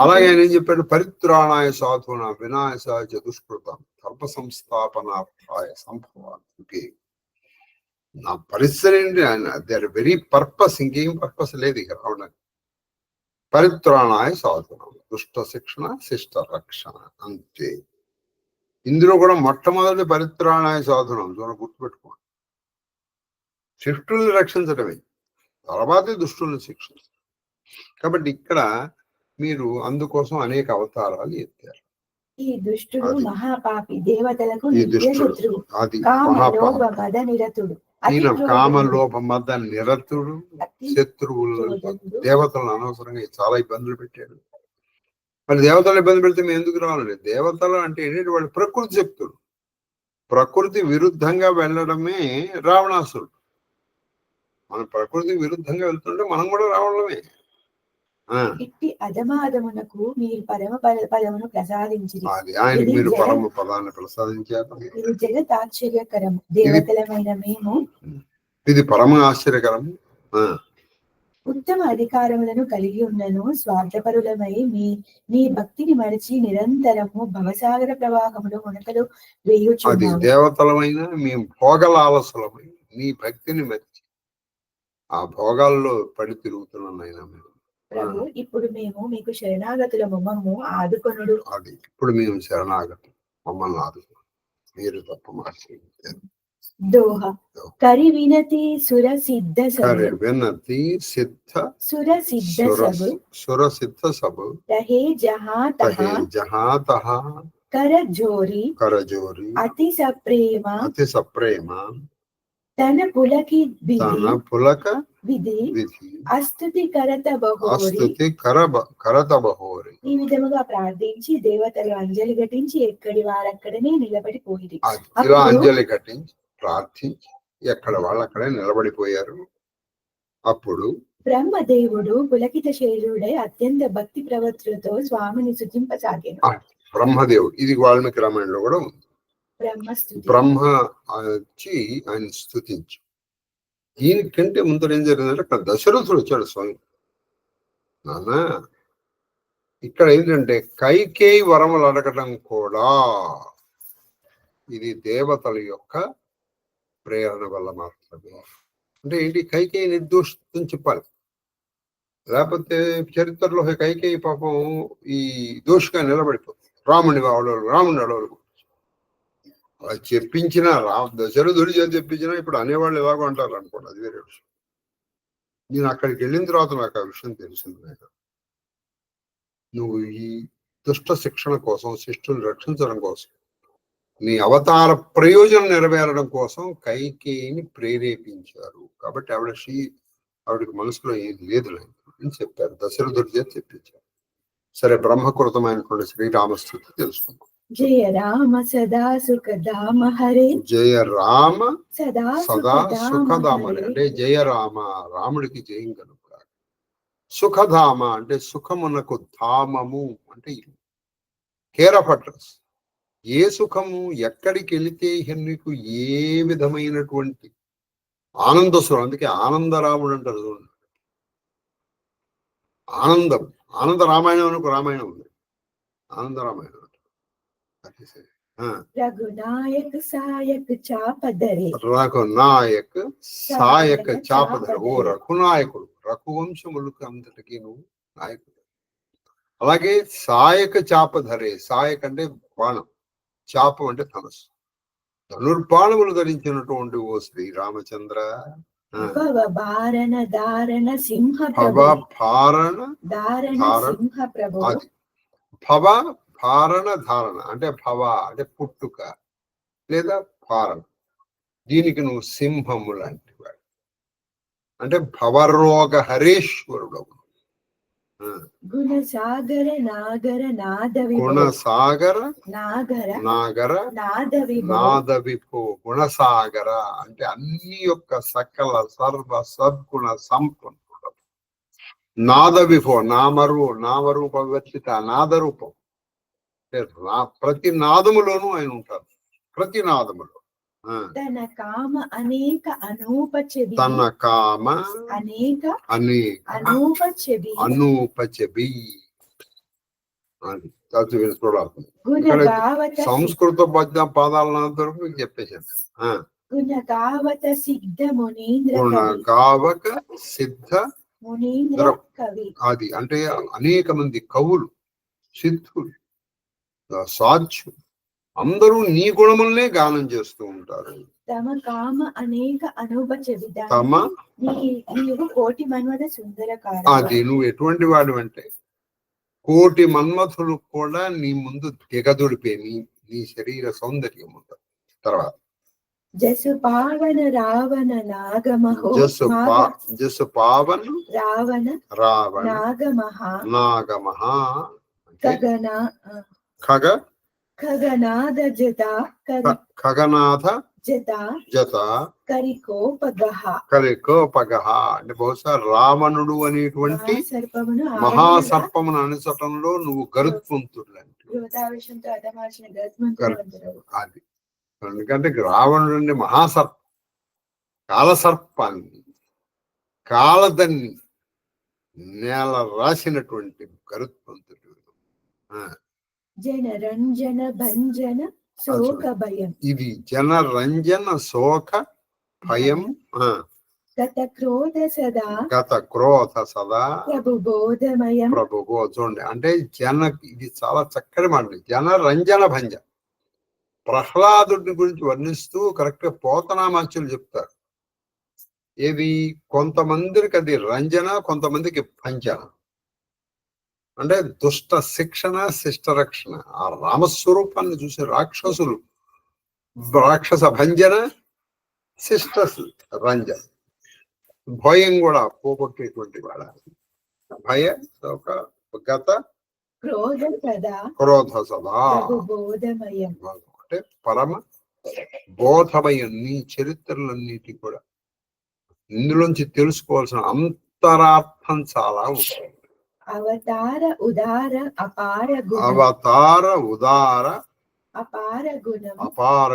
అలాగే ఆయన ఏం చెప్పాడు, పరిత్రాణాయ సాధున వినాశాయ చతుష్కృతం ధర్మ సంస్థాపనార్థాయ సంభవానికి. నా పరిస్థితి ఏంటి, దర్ వెరీ పర్పస్, ఇంకేం పర్పస్ లేదు ఇక రావడానికి. పరిత్రాణాయ సాధునం దుష్ట శిక్షణ శిష్ట రక్షణ అంతే. ఇందులో కూడా మొట్టమొదటి పరిత్రాణాయ సాధునం గుర్తుపెట్టుకోండి, శిష్టుల్ని రక్షించడమే, తర్వాతే దుష్టుల్ని శిక్షించడం. కాబట్టి ఇక్కడ మీరు అందుకోసం అనేక అవతారాలు ఎత్తారు. ఈ దుష్టుడు మహాపాపి, దేవతలకు అది కామలోభ మద నిరతుడు, శత్రువులు, దేవతలను అనవసరంగా చాలా ఇబ్బందులు పెట్టాడు. మరి దేవతలు ఇబ్బంది పెడితే మేము ఎందుకు రావాలండి? దేవతలు అంటే ఏంటంటే వాళ్ళు ప్రకృతి శక్తులు, ప్రకృతి విరుద్ధంగా వెళ్ళడమే రావణాసురుడు. మన ప్రకృతి విరుద్ధంగా వెళ్తుంటే మనం కూడా రావడమే. ఇట్టి అధమాధమునకు మీరు పరమ పదమును ప్రసాదించిరి. ఆయనకి మీరు పరమ పదాన్ని ప్రసాదించారు. ఇది జగత్ ఆశ్చర్యకరము, దేవతలమైన మేము ఇది పరమ ఆశ్చర్యకరము. ఉత్తమ అధికారములను కలిగి ఉన్నను స్వార్థపరులమై నీ భక్తిని మరిచి నిరంతరము భవసాగర ప్రవాహములు మునకలు వేయుచున్నాము. అది దేవతలమైన మేము భోగలాలసులమై నీ భక్తిని మరిచి ఆ భోగాల్లో పడి తిరుగుతున్నాం ఆయన. మేము ప్రభు ఇప్పుడు మేము మీకు శరణాగతుల మమ్మల్ని ఆదుకొనుడు. అది ఇప్పుడు మేము శరణాగతులు, మమ్మల్ని ఆదుకొను, మీరు తప్ప మార్చేది. దోహ కరి వినతి సుర సిద్ధ వినతి సిద్ధ సుర సిద్ధ సబు రహే జహా తహ కర జోరి అతి సప్రేమ తన పులకి విధి అస్తుతి కరత బహోరి. ఈ విధముగా ప్రార్థించి దేవతలు అంజలి ఘటించి ఎక్కడి వారక్కడనే నిలబడిపోయి. ఇలా అంజలి ఘటించి ప్రార్థించి ఎక్కడ వాళ్ళు అక్కడే నిలబడిపోయారు. అప్పుడు బ్రహ్మదేవుడు పులకిత శరీరుడై అత్యంత భక్తి ప్రవృత్తులతో స్వామిని స్తుతింపసాగాను. బ్రహ్మదేవుడు, ఇది వాల్మీకి రామాయణంలో కూడా ఉంది. బ్రహ్మ వచ్చి ఆయన స్తుతించు. దీనికంటే ముందర ఏం జరిగిందంటే అక్కడ దశరథుడు వచ్చాడు స్వామి. నాన్న ఇక్కడ ఏంటంటే కైకేయి వరములు అడగటం కూడా ఇది దేవతల యొక్క ప్రేరణ వల్ల మాత్రమే. అంటే ఏంటి, కైకేయి నిర్దోషం చెప్పాలి. లేకపోతే చరిత్రలో కైకేయి పాపం ఈ దోషిగా నిలబడిపోతుంది. రాముడిని అడవులు అది చెప్పించిన దశరథుడి చేతి చెప్పించినా ఇప్పుడు అనేవాళ్ళు ఎలాగో అంటారు అనుకోండి, అది వేరే విషయం. నేను అక్కడికి వెళ్ళిన తర్వాత నాకు ఆ విషయం తెలిసింది. నువ్వు ఈ దుష్ట శిక్షణ కోసం, శిష్టుని రక్షించడం కోసం, నీ అవతార ప్రయోజనం నెరవేరడం కోసం కైకేయిని ప్రేరేపించారు. కాబట్టి ఆవిడకి మనసులో ఏది లేదు అని చెప్పారు, దశరథుడి చేతి చెప్పించారు. సరే, బ్రహ్మకృతమైనటువంటి శ్రీరామస్థుతి తెలుసుకుందాం. జయ రామ సదా సుఖధామ హరే. జయ రామ సదా సుఖధామ అంటే జయ రామ, రాముడికి జయం కనుక. సుఖధామ అంటే సుఖమునకు ధామము అంటే ఇల్లు, కేర్ ఆఫ్ అడ్రస్. ఏ సుఖము ఎక్కడికి వెళితే నీకు ఏ విధమైనటువంటి ఆనందస్వరం, అందుకే ఆనందరాముడు అంటారు చూడండి. ఆనంద రామాయణం అనుకో, రామాయణం ఉంది, ఆనంద రామాయణం. రఘునాయక్ సాయక్ చాపదరే. రఘునాయక్ సాయక్ చాపదరే. ఓ రఘునాయకుడు, రఘువంశములకు అంతటికి నువ్వు నాయకుడు. అలాగే సాయక చాపధరే. సాయక్ అంటే బాణం, చాపం అంటే ధనుసు. ధనుర్బాణములు ధరించినటువంటి ఓ శ్రీరామచంద్ర. భారణ ధారణ సింహ అది భవ భారణ ధారణ అంటే భవ అంటే పుట్టుక లేదా భారణ. దీనికి నువ్వు సింహము లాంటి వాడు, అంటే భవరోగ హరేశ్వరుడు. గుణసాగర నాగర నాదవిపో. గుణసాగర అంటే అన్ని యొక్క సకల సర్వ సద్గుణ సంపన్నుడు. నాదవిపో, నామరూప వివర్తిత నాదరూపం. ప్రతి నాదములోనూ ఆయన ఉంటారు, ప్రతి నాదములో. తన కామ అనేక అనూపచబి. సంస్కృత పదాలందరూ మీకు చెప్పేశాను. గుణగావక సిద్ధ మునీంద్ర కవి. అది అంటే అనేక మంది కవులు, సిద్ధులు, సాధ్యులు అందరూ నీ గుణములనే గానం చేస్తూ ఉంటారు. తమ కామ అనేక అనుభచవి. కోటి మన్మథ సుందరకార. అది నువ్వు ఎటువంటి వాడు అంటే కోటి మన్మథులు కూడా నీ ముందు దిగదుడిపే నీ శరీర సౌందర్యం ఉంటుంది. తర్వాత జసు పావన రావణ నాగమహో. జసు పావన రావణ నాగమహ ఖగనాథ జత కరికోపగః అంటే బహుశా రావణుడు అనేటువంటి మహాసర్పమును అనుసటంలో నువ్వు గరుత్మంతుడు అది. ఎందుకంటే రావణుడు అంటే మహాసర్పం, కాలసర్పాన్ని కాలదన్ని నేల రాసినటువంటి గరుత్మంతుడు. జనరంజన భంజన శోక భయం. ఇది జనరంజన శోక భయం. గత క్రోధ సదా ప్రభుబోధమయం. చూడండి, అంటే ఇది చాలా చక్కటి మాట. జనరంజన భంజ. ప్రహ్లాదుడి గురించి వర్ణిస్తూ కరెక్ట్ గా పోతనామాచ్యులు చెప్తారు. ఏది కొంతమందికి అది రంజన, కొంతమందికి భంజన. అంటే దుష్ట శిక్షణ, శిష్ట రక్షణ. ఆ రామస్వరూపాన్ని చూసి రాక్షసులు రాక్షస భంజన, శిష్ట రంజన. భయం కూడా పోగొట్టేటువంటి వాడ. భయ గత క్రోధ సదా అంటే పరమ బోధమయం. నీ చరిత్రలన్నిటి కూడా ఇందులోంచి తెలుసుకోవాల్సిన అంతరార్థం చాలా ఉంటుంది. అవతార ఉదార అపార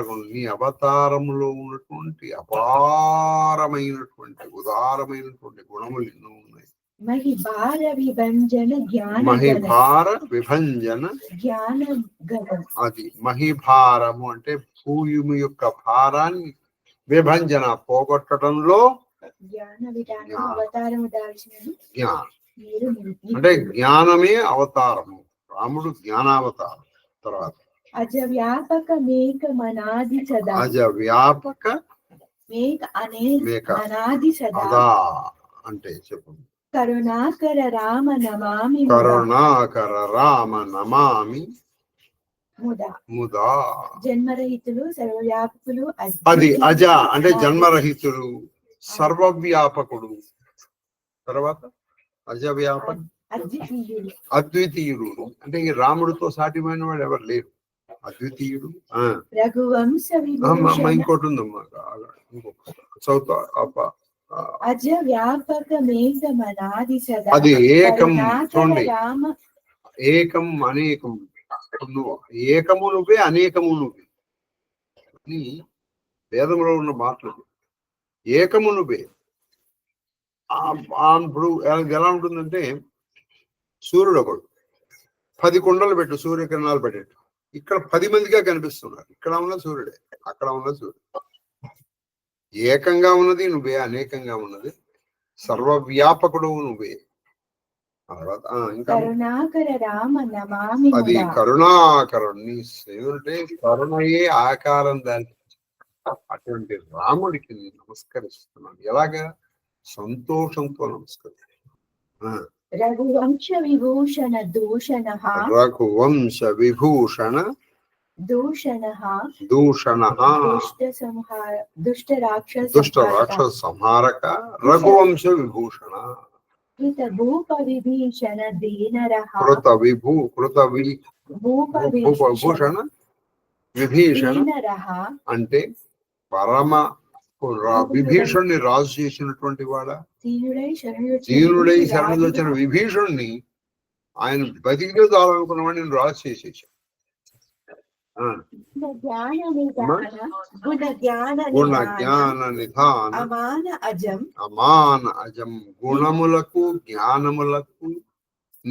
గుణం. నీ అవతారములో ఉన్నటువంటి అపారమైనటువంటి ఉదారమైనటువంటి గుణములు ఎన్నో ఉన్నాయి. మహిభార విభంజన జ్ఞాన మహిభార విభంజన జ్ఞాన గణం. అది మహిభారము అంటే భూమి యొక్క భారాన్ని విభంజన పోగొట్టడంలో జ్ఞాన విధానం అవతారము దాల్చిన జ్ఞానం మీరు అంటే జ్ఞానమే అవతారము. రాముడు జ్ఞానావతారం. తర్వాత అజ వ్యాపక మేక మనాది సదా. అజ వ్యాపక మేక అనే మేక అనాది సదా. అదా అంటే చెప్పు. కరుణాకర రామ నమామి కరుణాకర రామ నమామి ముదా. ముదా. జన్మరహితులు సర్వవ్యాపకులు అది అజ అంటే జన్మరహితుడు సర్వవ్యాపకుడు. తర్వాత అజ వ్యాపక అద్వితీయులు. అద్వితీయుడు అంటే ఈ రాముడితో సాటిమైన వాడు ఎవరు లేరు. అద్వితీయుడు. రఘువంశ విభూషణ. ఇంకోటి ఉందమ్మా చదువుతా. అజ వ్యాపక మేఘ మనాది సదా. అది ఏకం చూడండి. రామ ఏకం అనేకం. ఏకము నువ్వే అనేకము నువ్వే అని వేదంలో ఉన్న మాటలు. ఏకము నువ్వే. ఇప్పుడు ఎలా ఉంటుందంటే సూర్యుడు ఒకడు 10 కుండలు పెట్టు, సూర్యకిరణాలు పెట్టేట్టు. ఇక్కడ 10 మందిగా కనిపిస్తున్నారు. ఇక్కడ ఉన్న సూర్యుడే, అక్కడ ఉన్న సూర్యుడు. ఏకంగా ఉన్నది నువ్వే, అనేకంగా ఉన్నది సర్వవ్యాపకుడు నువ్వే. ఇంకా కరుణాకర రామ నమామి. అది కరుణాకరుడు. నీ సేవుంటే కరుణయే ఆకారం దానికి. అటువంటి రాముడికి నేను నమస్కరిస్తున్నాను. ఎలాగా? సంతోషంతో నమస్కరిస్తున్నాను. రఘువంశ విభూషణ దూషణ. రఘువంశ విభూషణ దూషణ. దూషణ దుష్ట రాక్షస సంహారక రఘువంశ విభూషణ. కృత భూప విభీషణ దీనరః. భూషణ విభీషణ అంటే పరమ విభీషణ్ణి రాజు చేసినటువంటి వాడ. దీనుడై శరణు వచ్చిన విభీషణ్ణి ఆయన బతికితే చాలనుకున్న వాడిని నేను రాజు చేసేసాను. గుణ జ్ఞాన నిధాన అమాన అజం. గుణములకు జ్ఞానములకు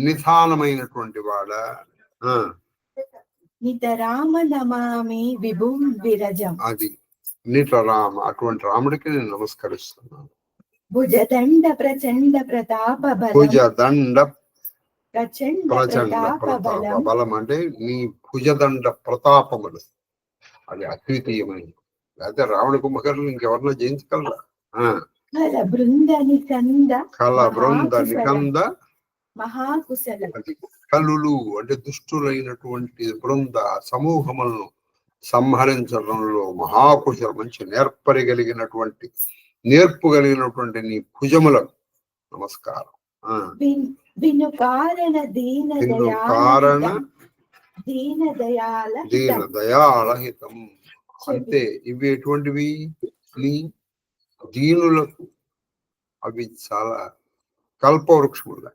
నిధానమైనటువంటి వాడ. నితరామ నమామి విభుం విరజం. అది నిట రామ. అటువంటి రాముడికి నేను నమస్కరిస్తున్నాను. భుజదండ ప్రచండ ప్రతాప బలం. భుజదండ ప్రచండ ప్రతాప బలం అంటే నీ భుజదండ ప్రతాపములు. అది అద్వితీయమైనది. లేకపోతే రావణ కుంభకర్ణులు ఇంకెవరినో జయించగలరా? కల బృంద నికంద మహాకుశల. కలులు అంటే దుష్టులైనటువంటి బృంద సమూహములను సంహరించడంలో మహాకుశల. మంచి నేర్పు కలిగినటువంటి నీ భుజములకు నమస్కారం. దీన దయాళ హితం అంటే ఇవి ఎటువంటివి? నీ దీనులకు అవి చాలా కల్పవృక్షముల.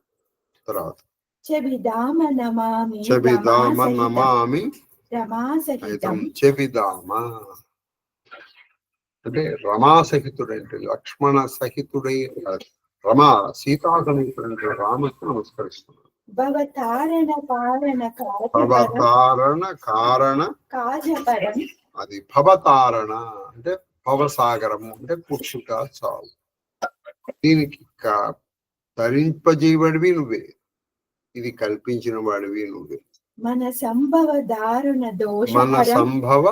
తర్వాత చెబిదామ నమామి చెబిదామ అంటే రమాసహితుడంటే లక్ష్మణ సహితుడై రమా సీతాసహితుడంటే రామకి నమస్కరిస్తున్నాను. భవతారణ కారణ అది భవతారణ అంటే భవసాగరము అంటే పుట్టుక చావు. దీనికి ధరింపజేయబడివి నువ్వే, ఇది కల్పించిన వాడివి నువ్వే. మన సంభవ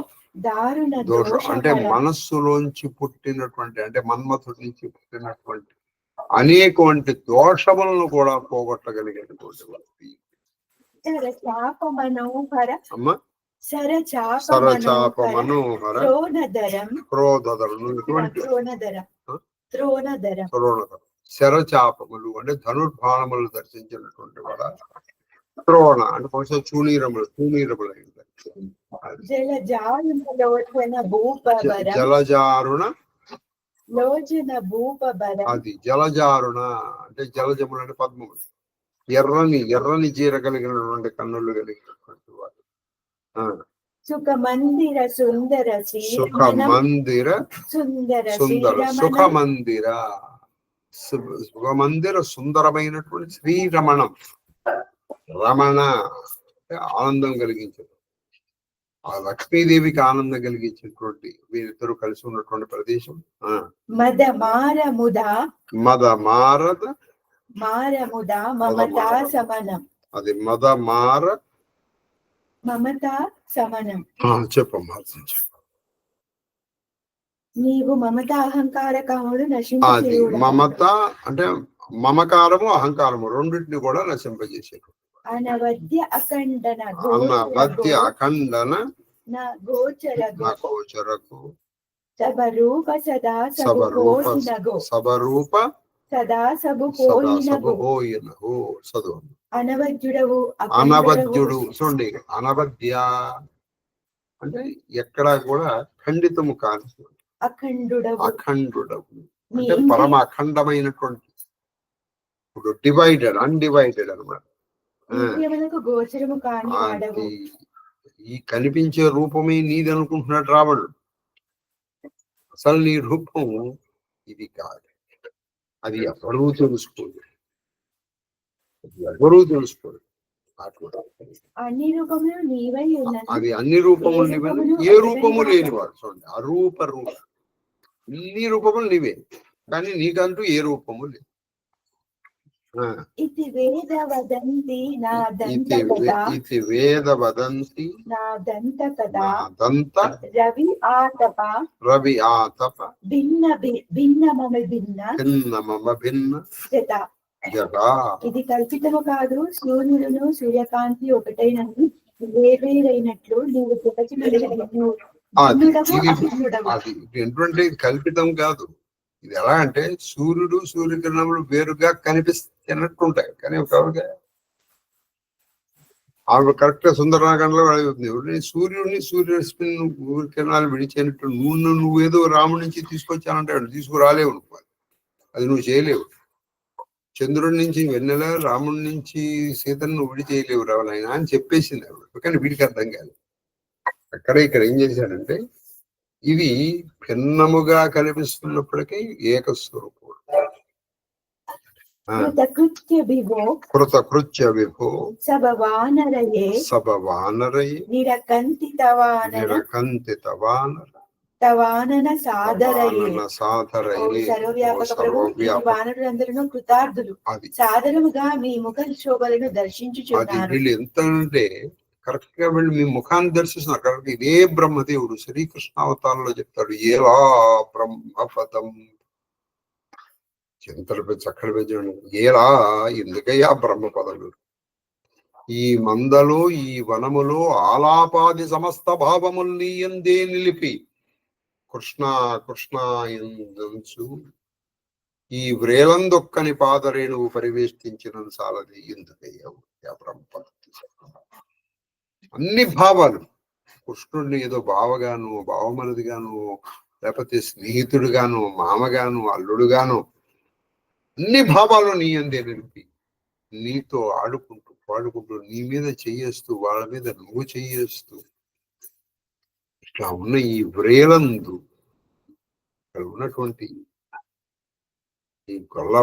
దోషం అంటే మనస్సులోంచి పుట్టినటువంటి అంటే మన్మథుడి నుంచి పుట్టినటువంటి అనేకవంటి దోషములను కూడా పోగొట్టగలిగేటువంటి వాడి. సరచాప మనోహర శరచాపములు అంటే ధనుర్బాణములు దర్శించినటువంటి వాడ. త్రోణ అంటే బహుశా చూనీరములు జలజారుణ. అది జలజారుణ అంటే జలజములు అంటే పద్మములు. ఎర్రని చీర కలిగినటువంటి కన్నులు కలిగినటువంటి వాడు. సుఖమందిర సుఖమందిర శివమందిర సుందరమైనటువంటి శ్రీరమణం. రమణ అంటే ఆనందం కలిగించడం, ఆ లక్ష్మీదేవికి ఆనందం కలిగించేటువంటి వీరిద్దరూ కలిసి ఉన్నటువంటి ప్రదేశం. మదమారముద మదమారద మారముద మమతా సమనం. అది మదమార మమతా సమనం. చెప్పమ్మా. నీవు మమత అహంకార కాముడు అది నశింపచేయుడా. మమత అంటే మమకారము అహంకారము రెండింటిని కూడా నశింపజేసేటువంటి అనవద్య అఖండన అనవద్య అఖండన గోచరకు గోచరకు సబరూప సదా సబరూప సబు సబరూప సదా సబు పోయినగు చదువు. అనవద్యుడవు అనవద్యుడు చూడండి. అనవద్య అంటే ఎక్కడా కూడా ఖండితము కాని అఖండుడవు. అఖండుడవు అంటే పరమ అఖండమైనటువంటి, ఇప్పుడు డివైడెడ్ అన్డివైడెడ్ అనమాట. గోచరము కాని వాడవు. ఈ కనిపించే రూపమే నీది అనుకుంటున్నాడు రావణుడు. అసలు నీ రూపం ఇది కాదు. అది ఎవరూ తెలుసుకోదు, ఎవరూ తెలుసుకోదు. అన్ని రూపములు నీవై ఉన్నది. అది అన్ని రూపములు నీవే, ఏ రూపము లేనివాడు. చూడండి, అరూప రూప అన్ని రూపములు నీవే, కానీ నీకంటూ ఏ రూపము లేదు. ఇది వేద వదంతి నా దంత కదా రవి ఆతప భిన్న భిన్న మమ భిన్న జత. ఇది కల్పితము కాదు. సూర్యుడును సూర్యకాంతి ఒకటైనను వేరైనట్లు నీవు ఏంటంటే కల్పితం కాదు. ఇది ఎలా అంటే సూర్యుడు సూర్యకిరణములు వేరుగా కనిపిస్తున్నట్టుంటాయి, కానీ ఒకగా ఆవిడ కరెక్ట్ గా సుందరనాగంలో అడుగుతుంది. సూర్యుడిని సూర్యకిరణాలు విడిచేనట్టు నువ్వేదో రాముడి నుంచి తీసుకొచ్చానంటే తీసుకురాలేవు నువ్వు, అది నువ్వు చేయలేవు. చంద్రుడి నుంచి వెన్నెల, రాముడి నుంచి సీతను నువ్వు విడి చేయలేవు రావాలైనా అని చెప్పేసింది ఆవిడ. కానీ వీడికి అర్థం కాదు. అక్కడ ఇక్కడ ఏం చేశాడంటే ఇవి భిన్నముగా కనిపిస్తున్నప్పటికీ ఏకస్వరూపుడు. కృతకృత్య విభో సభవానరయే నిరకంతితవానర తవానన సాదరయే. సర్వవ్యాపకులందరూ కృతార్థులు సాదరముగా మీ ముఖ శోభలను దర్శించుచున్నారు. వీళ్ళు ఎంత అంటే కరెక్ట్ గా వీళ్ళు మీ ముఖాన్ని దర్శిస్తున్నారు. కరెక్ట్ ఇదే బ్రహ్మదేవుడు శ్రీకృష్ణ అవతారంలో చెప్తాడు, ఏలా బ్రహ్మపదం చింతలపై చక్కడి పెంచండి. ఏలా ఎందుకయ్యా బ్రహ్మపదములు? ఈ మందలో ఈ వనములో ఆలాపాది సమస్త భావములు నీయందే నిలిపి కృష్ణ కృష్ణ ఎందు ఈ వ్రేలందొక్కని పాదరేణువు పరివేష్టించిన సాలది ఎందుకయ్యావు బ్రహ్మపద. అన్ని భావాలు కృష్ణుడిని ఏదో బావగాను, బావమనదిగాను, లేకపోతే స్నేహితుడుగాను, మామగాను, అల్లుడుగాను అన్ని భావాలు నీ అందే నిలిపి నీతో ఆడుకుంటూ పాడుకుంటూ నీ మీద చెయ్యేస్తూ వాళ్ళ మీద నువ్వు చెయ్యేస్తూ ఇట్లా ఉన్న ఈ వ్రేలందు ఇక్కడ ఉన్నటువంటి ఈ గొల్ల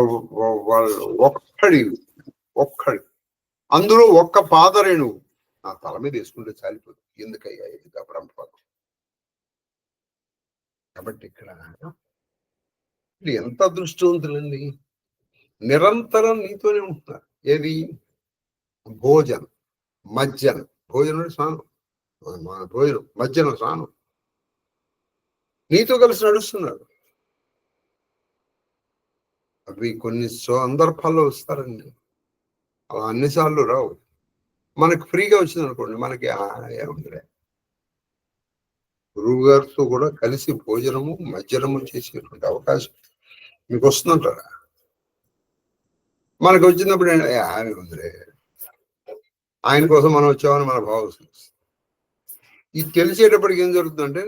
వాళ్ళు ఒక్కడి అందులో ఒక్క పాదరేణువు నా తల మీద వేసుకుంటే చాలిపోదు. ఎందుకయ్యా ఎందుకు బ్రహ్మపదం? కాబట్టి ఇక్కడ ఎంత అదృష్టవంతులండి, నిరంతరం నీతోనే ఉంటున్నారు. ఏది భోజనం మజ్జనం, భోజనం స్నానం, భోజనం మజ్జనం స్నానం, నీతో కలిసి నడుస్తున్నారు. అవి కొన్ని సందర్భాల్లో వస్తారండి, అలా అన్నిసార్లు రావు. మనకు ఫ్రీగా వచ్చింది అనుకోండి, మనకి ఏముందిలే. గురువు గారితో కూడా కలిసి భోజనము మజ్జనము చేసేటువంటి అవకాశం మీకు వస్తుందంటారా? మనకు వచ్చినప్పుడు ఆయన ఉందిలే, ఆయన కోసం మనం వచ్చామని మన భావం వస్తుంది. ఇది తెలిసేటప్పటికి ఏం జరుగుతుందంటే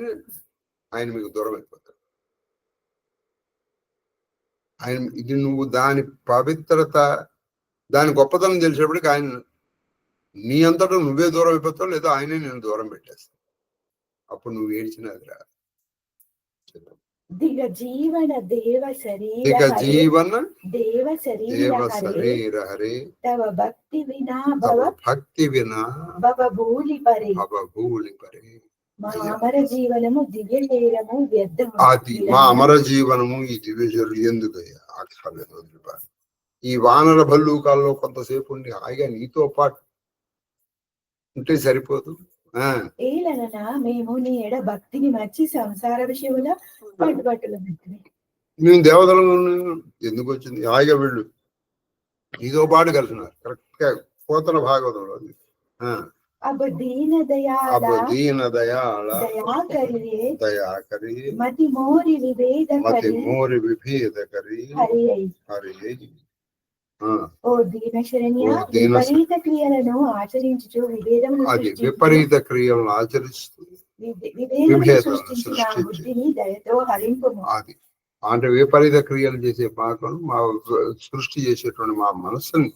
ఆయన మీకు దూరం అయిపోతాడు. ఆయన ఇది నువ్వు దాని పవిత్రత, దాని గొప్పతనం తెలిసేటప్పటికి ఆయన నీ అంతటా నువ్వే దూరం అయిపోతావు, లేదా ఆయనే నేను దూరం పెట్టేస్తావు. అప్పుడు నువ్వు ఏడ్చినది రా. దిగ జీవన దేవ శరీర దిగ హరే జీవన దేవ శరీర దేవ హరే శరీర హరే తవ భక్తి వినా తవ భవ భక్తి వినా భవ భూలి పరే భవభూలి పరే. మా అమర జీవనము దివ్య నేరము వ్యర్థము అది మా అమర జీవనము ఈ దివ్యజరు ఎందుకయ్యా అక్కర్లేదు, వదిలిపారు. ఈ వానర భల్లూకాల్లో కొంతసేపు ఉండి హాయిగా నీతో పాటు ఉంటే సరిపోదు. ఏలననా మేము నీ ఎడ భక్తిని మర్చి సంసార విషయముల పట్టుబట్టులు మేము దేవతలు ఎందుకు వచ్చింది, హాయిగా వెళ్ళు, నీతో పాటు కలిసినారు. కరెక్ట్ గా పోతన భాగవతంలో अब दीन दयाला अब दीन दयाल दया करिए दया करी मति मोरि विभेद मति करी मोर विभेद करी हरि हरि. ఓ దీన శరణ్య ఓ దీన విపరీత క్రియలను ఆచరించుచు విభేదమును అది సృష్టించు విపరీత క్రియలను ఆచరిస్తూ విభేదమును విభేదాలను సృష్టించిన సృష్టించి బుద్ధిని దయతో హరింపుము. అది అంటే విపరీత క్రియలు చేసే పాకం మా సృష్టి చేసేటువంటి మా మనస్సుని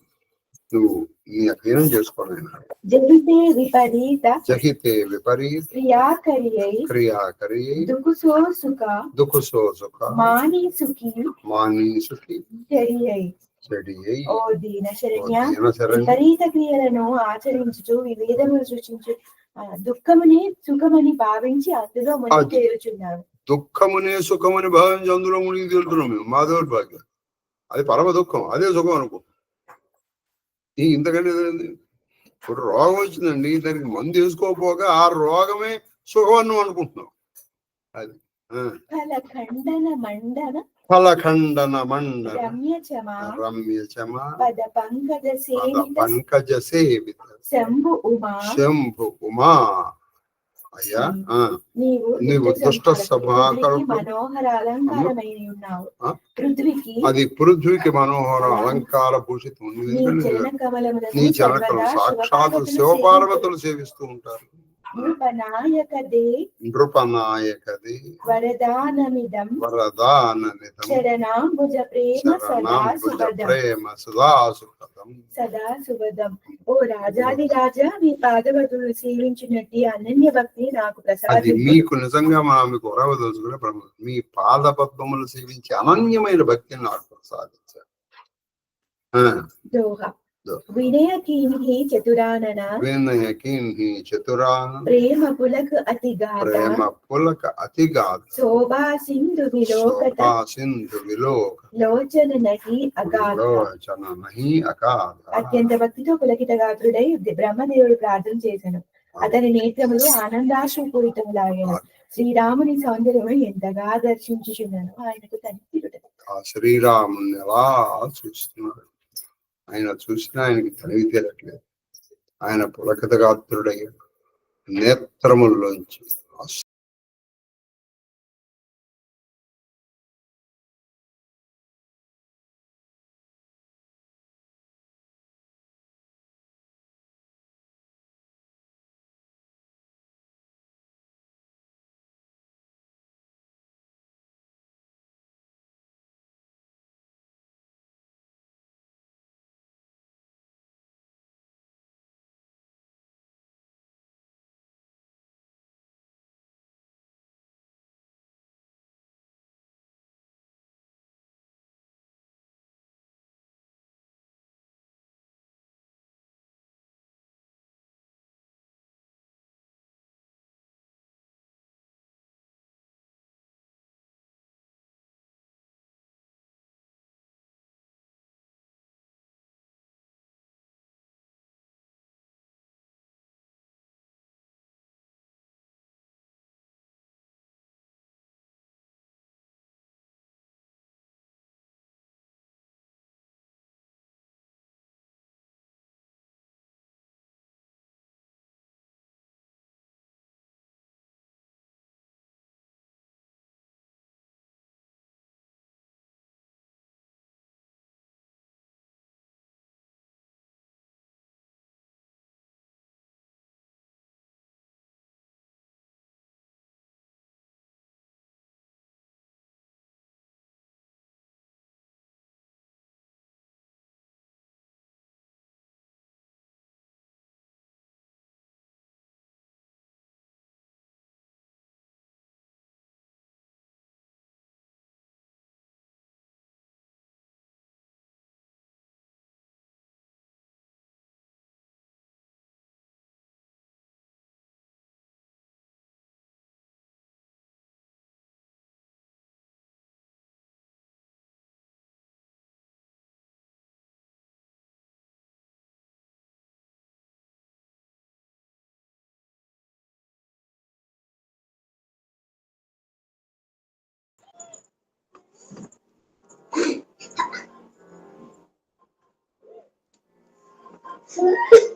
నువ్వు నీ అధీనం చేసుకోలేనా. జహితే విపరీత జహితే విపరీత క్రియాకరి దుఃఖ సో సుఖ దుఃఖ సో సుఖ మాని సుఖి మాని సుఖి చెడియై. చెడి ఓ దీన శరణ్య విపరీత క్రియలను ఆచరించుచు విభేదమును సృష్టించు దుఃఖముని సుఖమని భావించి అందులో మునిగి తేలుచున్నారు. దుఃఖమునే సుఖమని భావించి అందులో మునిగి తేలుతున్నాం మేము, మా దౌర్భాగ్యం. అది పరమ దుఃఖం, అదే సుఖం అనుకో. ఇంతకంటే ఇప్పుడు రోగం వచ్చిందండి, దానికి మందు వేసుకోకపోగా ఆ రోగమే సుఖం అని అనుకుంటున్నాం. అది ఫలఖండన మండన ఫలఖండన మండన రమ్య చమ పద పంకజ సేవిత శంభు ఉమా. అయ్యా నీవు దుష్ట సభాకరు మనోహర అలంకారమై ఉన్నావు. పృథ్వీకి అది పృథ్వీకి మనోహర అలంకార భూషితం. నీ చరణకము సాక్షాత్ శివపార్వతులు సేవిస్తూ ఉంటారు. నృపనాయకదే వరదానమిదం శరణాంబుజ ప్రేమ సదా సుఖదం. సదా సుఖదం. ఓ రాజాది రాజా, మీ పాదవతులు సేవించినట్టు అనన్య భక్తి నాకు ప్రసాదించు. మీకు నిజంగా మీకు వరవదలుచుకునే మీ పాద పద్మములు సేవించి అనన్యమైన భక్తిని నాకు ప్రసాదించారు. దోహ వినయకీన్హి చతురానన ప్రేమ పులక అతిగాత శోభా సింధు విలోకత లోచన నహి అగాధ. అత్యంత భక్తితో పులకిత గాత్రుడై బ్రహ్మదేవుడు ప్రార్థన చేశాను. అతని నేత్రములు ఆనందాశ్రుపూరితములాగాను. శ్రీరాముని సౌందర్యము ఎంతగా దర్శించుచున్నాను. ఆయనకు తనిఖీలుట. శ్రీరాముని ఎలా చూస్తున్నాడు, ఆయన చూసినా ఆయనకి తనివి తీరట్లేదు. ఆయన పులకిత గాత్రుడయ్యాడు. నేత్రముల్లోంచి Thank you.